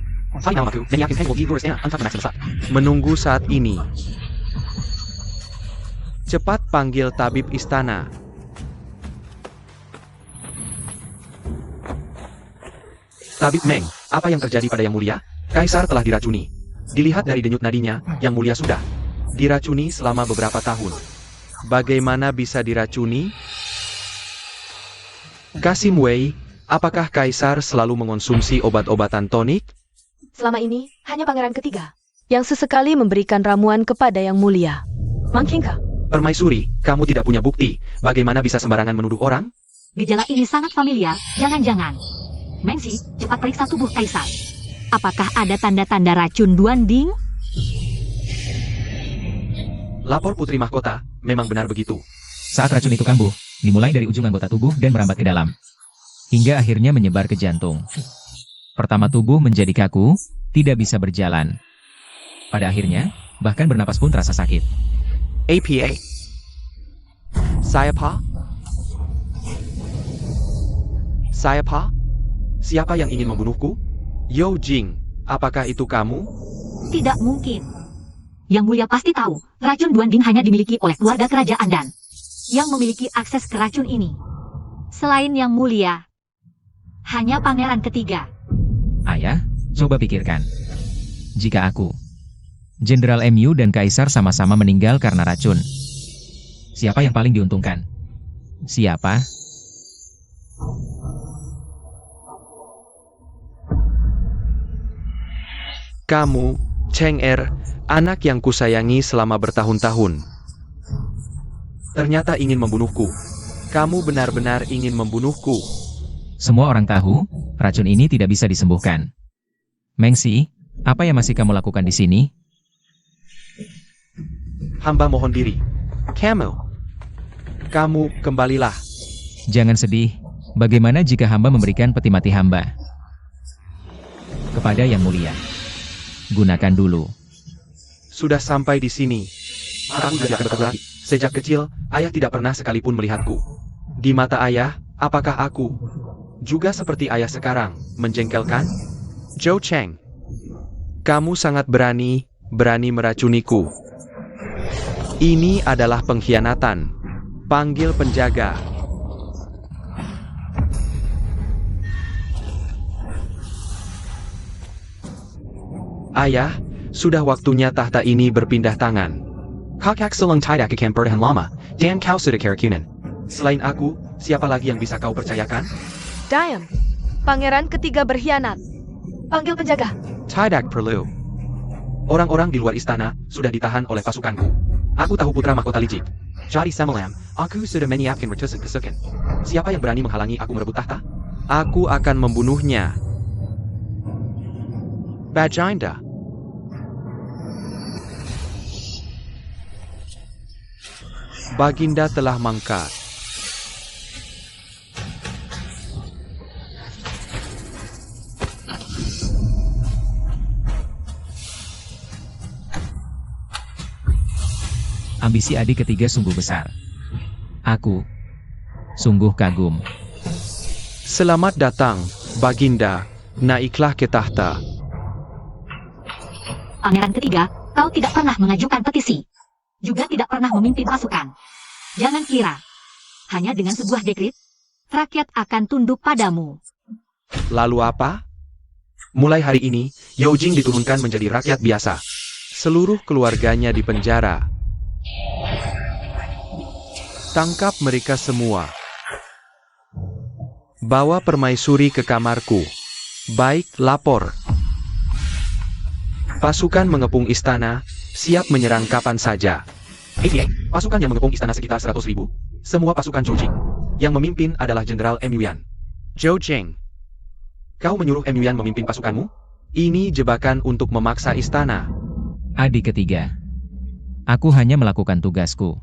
Menunggu saat ini. Cepat panggil tabib istana. Tabib Meng, apa yang terjadi pada Yang Mulia? Kaisar telah diracuni. Dilihat dari denyut nadinya, Yang Mulia sudah diracuni selama beberapa tahun. Bagaimana bisa diracuni? Kasim Wei, apakah Kaisar selalu mengonsumsi obat-obatan tonik? Selama ini, hanya pangeran ketiga. Yang sesekali memberikan ramuan kepada Yang Mulia. Mangkingka, Permaisuri, kamu tidak punya bukti. Bagaimana bisa sembarangan menuduh orang? Gejala ini sangat familiar, jangan-jangan. Mengsi, cepat periksa tubuh Kaisar. Apakah ada tanda-tanda racun Duan Ding? Lapor Putri Mahkota, memang benar begitu. Saat racun itu kambuh, dimulai dari ujung anggota tubuh dan merambat ke dalam, hingga akhirnya menyebar ke jantung. Pertama tubuh menjadi kaku, tidak bisa berjalan. Pada akhirnya, bahkan bernapas pun terasa sakit. APA. Saya Pa? Saya Pa? Siapa yang ingin membunuhku? Yo Jing, apakah itu kamu? Tidak mungkin. Yang Mulia pasti tahu, racun Duan Ding hanya dimiliki oleh keluarga kerajaan Dan yang memiliki akses ke racun ini. Selain Yang Mulia, hanya pangeran ketiga. Ayah, coba pikirkan. Jika aku, Jenderal MU dan Kaisar sama-sama meninggal karena racun, siapa yang paling diuntungkan? Siapa? Kamu, Cheng Er, anak yang kusayangi selama bertahun-tahun. Ternyata ingin membunuhku. Kamu benar-benar ingin membunuhku. Semua orang tahu, racun ini tidak bisa disembuhkan. Mengsi, apa yang masih kamu lakukan di sini? Hamba mohon diri. Kamu kembalilah. Jangan sedih. Bagaimana jika hamba memberikan peti mati hamba kepada Yang Mulia? Gunakan dulu. Sudah sampai di sini. Aku tidak berkelahi. Sejak kecil, ayah tidak pernah sekalipun melihatku. Di mata ayah, apakah aku juga seperti ayah sekarang, menjengkelkan? Zhou Cheng, kamu sangat berani meracuniku. Ini adalah pengkhianatan. Panggil penjaga. Ayah, sudah waktunya tahta ini berpindah tangan. Kakak selang tidak akan bertahan lama, dan kau sudah keracunan. Selain aku, siapa lagi yang bisa kau percayakan? Diam. Pangeran ketiga berkhianat. panggil penjaga. Tidak perlu. Orang-orang di luar istana sudah ditahan oleh pasukanku. Aku tahu putra mahkota licik. Jadi semalam, aku sudah menyiapkan retusuk kesukaan. Siapa yang berani menghalangi aku merebut tahta? Aku akan membunuhnya. Baginda. Baginda telah mangkat. Ambisi adik ketiga sungguh besar. Aku sungguh kagum. Selamat datang, Baginda. Naiklah ke tahta. Pangeran ketiga, kau tidak pernah mengajukan petisi. Juga tidak pernah memimpin pasukan. Jangan kira, hanya dengan sebuah dekret, rakyat akan tunduk padamu. Lalu apa? Mulai hari ini, Yao Jing diturunkan menjadi rakyat biasa. Seluruh keluarganya dipenjara. Tangkap mereka semua. Bawa permaisuri ke kamarku. Baik, lapor. Pasukan mengepung istana, siap menyerang kapan saja. AVA, pasukan yang mengepung istana sekitar 100.000. Semua pasukan Zhou. Yang memimpin adalah Jenderal M. Yuan. Zhou Cheng. Kau menyuruh M. Yuan memimpin pasukanmu? Ini jebakan untuk memaksa istana. Adik ketiga. Aku hanya melakukan tugasku.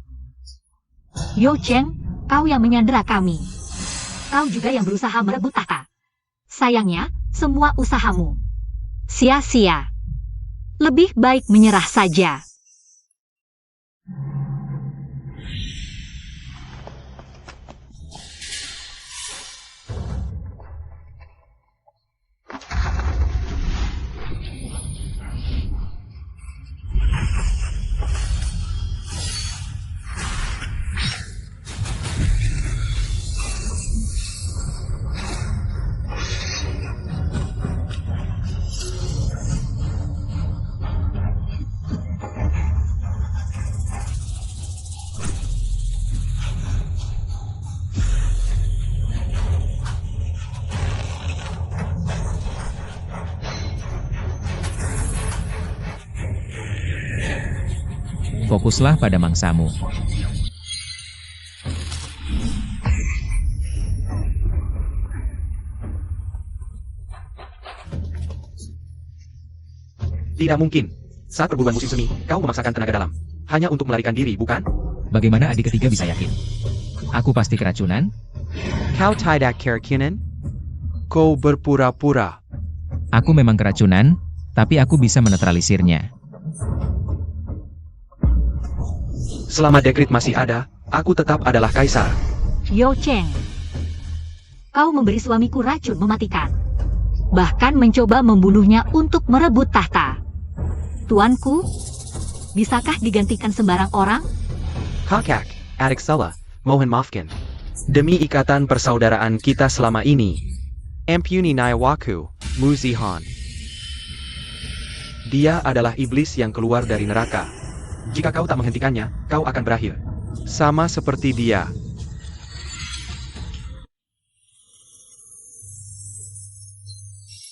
Yo Cheng, kau yang menyandera kami. Kau juga yang berusaha merebut tahta. Sayangnya, semua usahamu sia-sia. Lebih baik menyerah saja. Fokuslah pada mangsamu. Tidak mungkin. Saat perburuan musim semi, kau memaksakan tenaga dalam. Hanya untuk melarikan diri, bukan? Bagaimana adik ketiga bisa yakin? Aku pasti keracunan? Kau tidak keracunan? Kau berpura-pura. Aku memang keracunan, tapi aku bisa menetralisirnya. Selama dekrit masih ada, aku tetap adalah kaisar. Yo Cheng, kau memberi suamiku racun mematikan. Bahkan mencoba membunuhnya untuk merebut tahta. Tuanku, bisakah digantikan sembarang orang? Kakak, adik salah, mohon maafkan. Demi ikatan persaudaraan kita selama ini. Ampuni nyawaku, Muzihan. Dia adalah iblis yang keluar dari neraka. Jika kau tak menghentikannya, kau akan berakhir. Sama seperti dia.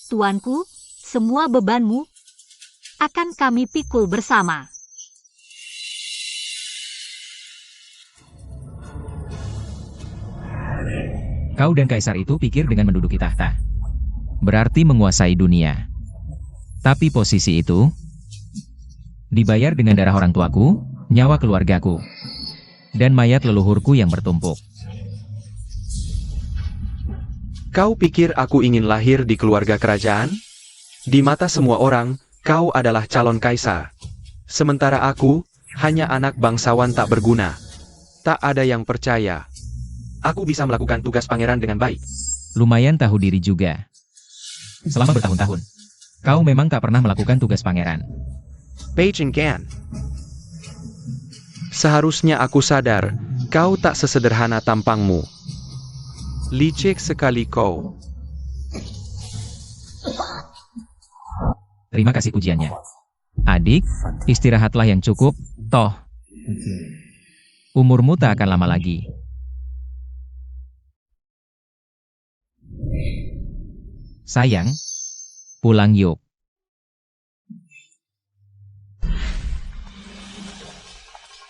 Tuanku, semua bebanmu akan kami pikul bersama. Kau dan kaisar itu pikir dengan menduduki tahta. Berarti menguasai dunia. Tapi posisi itu dibayar dengan darah orang tuaku, nyawa keluargaku, dan mayat leluhurku yang bertumpuk. Kau pikir aku ingin lahir di keluarga kerajaan? Di mata semua orang, kau adalah calon kaisar. Sementara aku, hanya anak bangsawan tak berguna. Tak ada yang percaya. Aku bisa melakukan tugas pangeran dengan baik. Lumayan tahu diri juga. Selama bertahun-tahun, kau memang tak pernah melakukan tugas pangeran. Beijing Gan. Seharusnya aku sadar, kau tak sesederhana tampangmu. Licik sekali kau. Terima kasih pujiannya. Adik, istirahatlah yang cukup, toh. Umurmu tak akan lama lagi. Sayang, pulang yuk.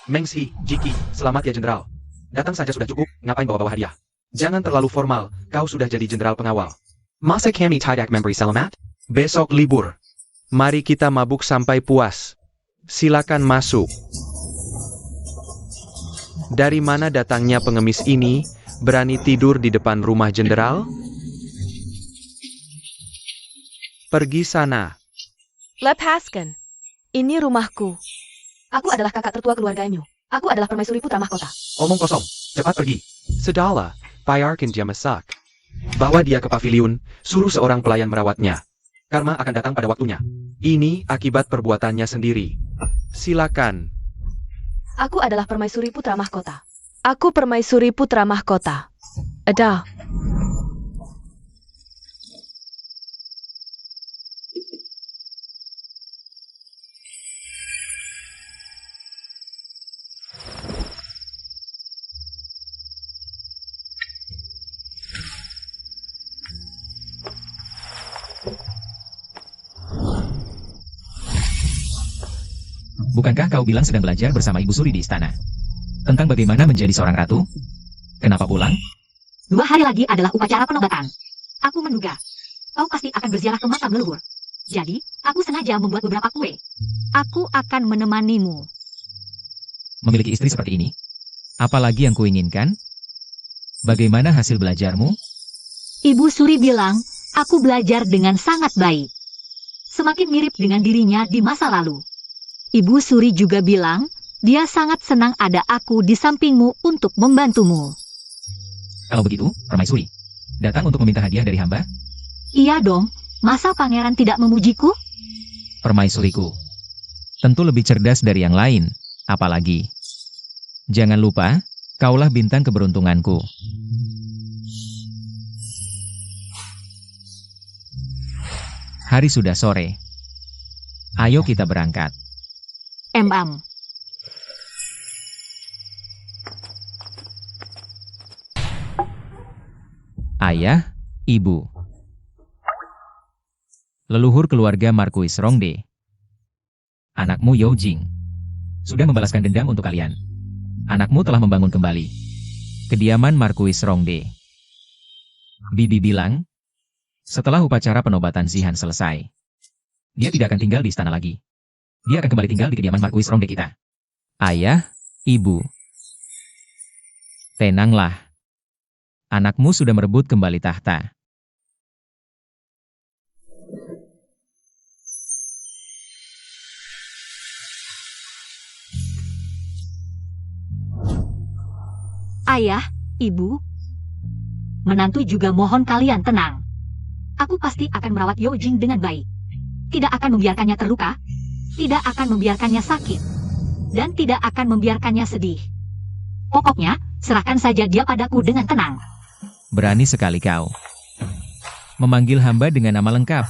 Mengsi, Jiki, selamat ya jenderal. Datang saja sudah cukup, ngapain bawa-bawa hadiah? Jangan terlalu formal, kau sudah jadi jenderal pengawal. Masa kami tidak memberi selamat? Besok libur. Mari kita mabuk sampai puas. Silakan masuk. Dari mana datangnya pengemis ini, berani tidur di depan rumah jenderal? Pergi sana. Lepaskan. Ini rumahku. Aku adalah kakak tertua keluarga Mu. Aku adalah permaisuri putra mahkota. Omong kosong, cepat pergi. Sedala, bayarkan dia masak. Bawa dia ke paviliun, suruh seorang pelayan merawatnya. Karma akan datang pada waktunya. Ini akibat perbuatannya sendiri. Silakan. Aku adalah permaisuri putra mahkota. Aku permaisuri putra mahkota. Ada. Bukankah kau bilang sedang belajar bersama Ibu Suri di istana? Tentang bagaimana menjadi seorang ratu? Kenapa pulang? 2 hari lagi adalah upacara penobatan. Aku menduga kau pasti akan berziarah ke makam leluhur. Jadi, aku sengaja membuat beberapa kue. Aku akan menemanimu. Memiliki istri seperti ini? Apalagi yang kuinginkan? Bagaimana hasil belajarmu? Ibu Suri bilang, aku belajar dengan sangat baik. Semakin mirip dengan dirinya di masa lalu. Ibu Suri juga bilang, dia sangat senang ada aku di sampingmu untuk membantumu. Kalau begitu, Permaisuri, datang untuk meminta hadiah dari hamba? Iya dong, masa pangeran tidak memujiku? Permaisuriku, tentu lebih cerdas dari yang lain, apalagi. Jangan lupa, kaulah bintang keberuntunganku. Hari sudah sore. Ayo kita berangkat. Em-am. Ayah, Ibu. Leluhur keluarga Markuis Rongde. Anakmu Yao Jing sudah membalaskan dendam untuk kalian. Anakmu telah membangun kembali kediaman Markuis Rongde. Bibi bilang, setelah upacara penobatan Zihan selesai, dia tidak akan tinggal di istana lagi. Dia akan kembali tinggal di kediaman Markuis Rongde kita. Ayah, Ibu. Tenanglah. Anakmu sudah merebut kembali tahta. Ayah, Ibu. Menantu juga mohon kalian tenang. Aku pasti akan merawat Yao Jing dengan baik. Tidak akan membiarkannya terluka, tidak akan membiarkannya sakit, dan tidak akan membiarkannya sedih. Pokoknya, serahkan saja dia padaku dengan tenang. Berani sekali kau memanggil hamba dengan nama lengkap.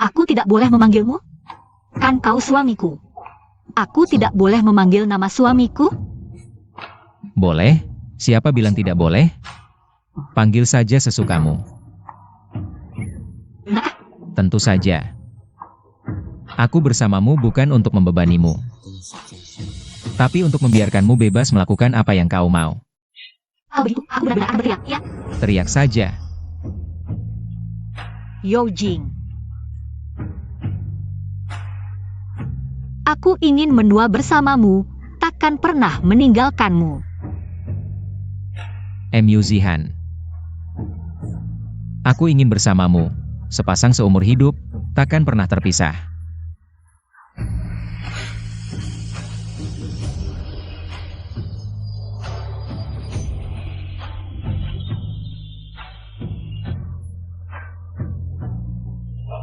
Aku tidak boleh memanggilmu? Kan kau suamiku. Aku tidak boleh memanggil nama suamiku? Boleh? Siapa bilang tidak boleh? Panggil saja sesukamu. Nah, Tentu saja. Aku bersamamu bukan untuk membebanimu, tapi untuk membiarkanmu bebas melakukan apa yang kau mau. kalau begitu, aku benar-benar akan berteriak, ya? Teriak saja. Yao Jing. Aku ingin menua bersamamu, takkan pernah meninggalkanmu. Mu Zihan. Aku ingin bersamamu, sepasang seumur hidup, takkan pernah terpisah.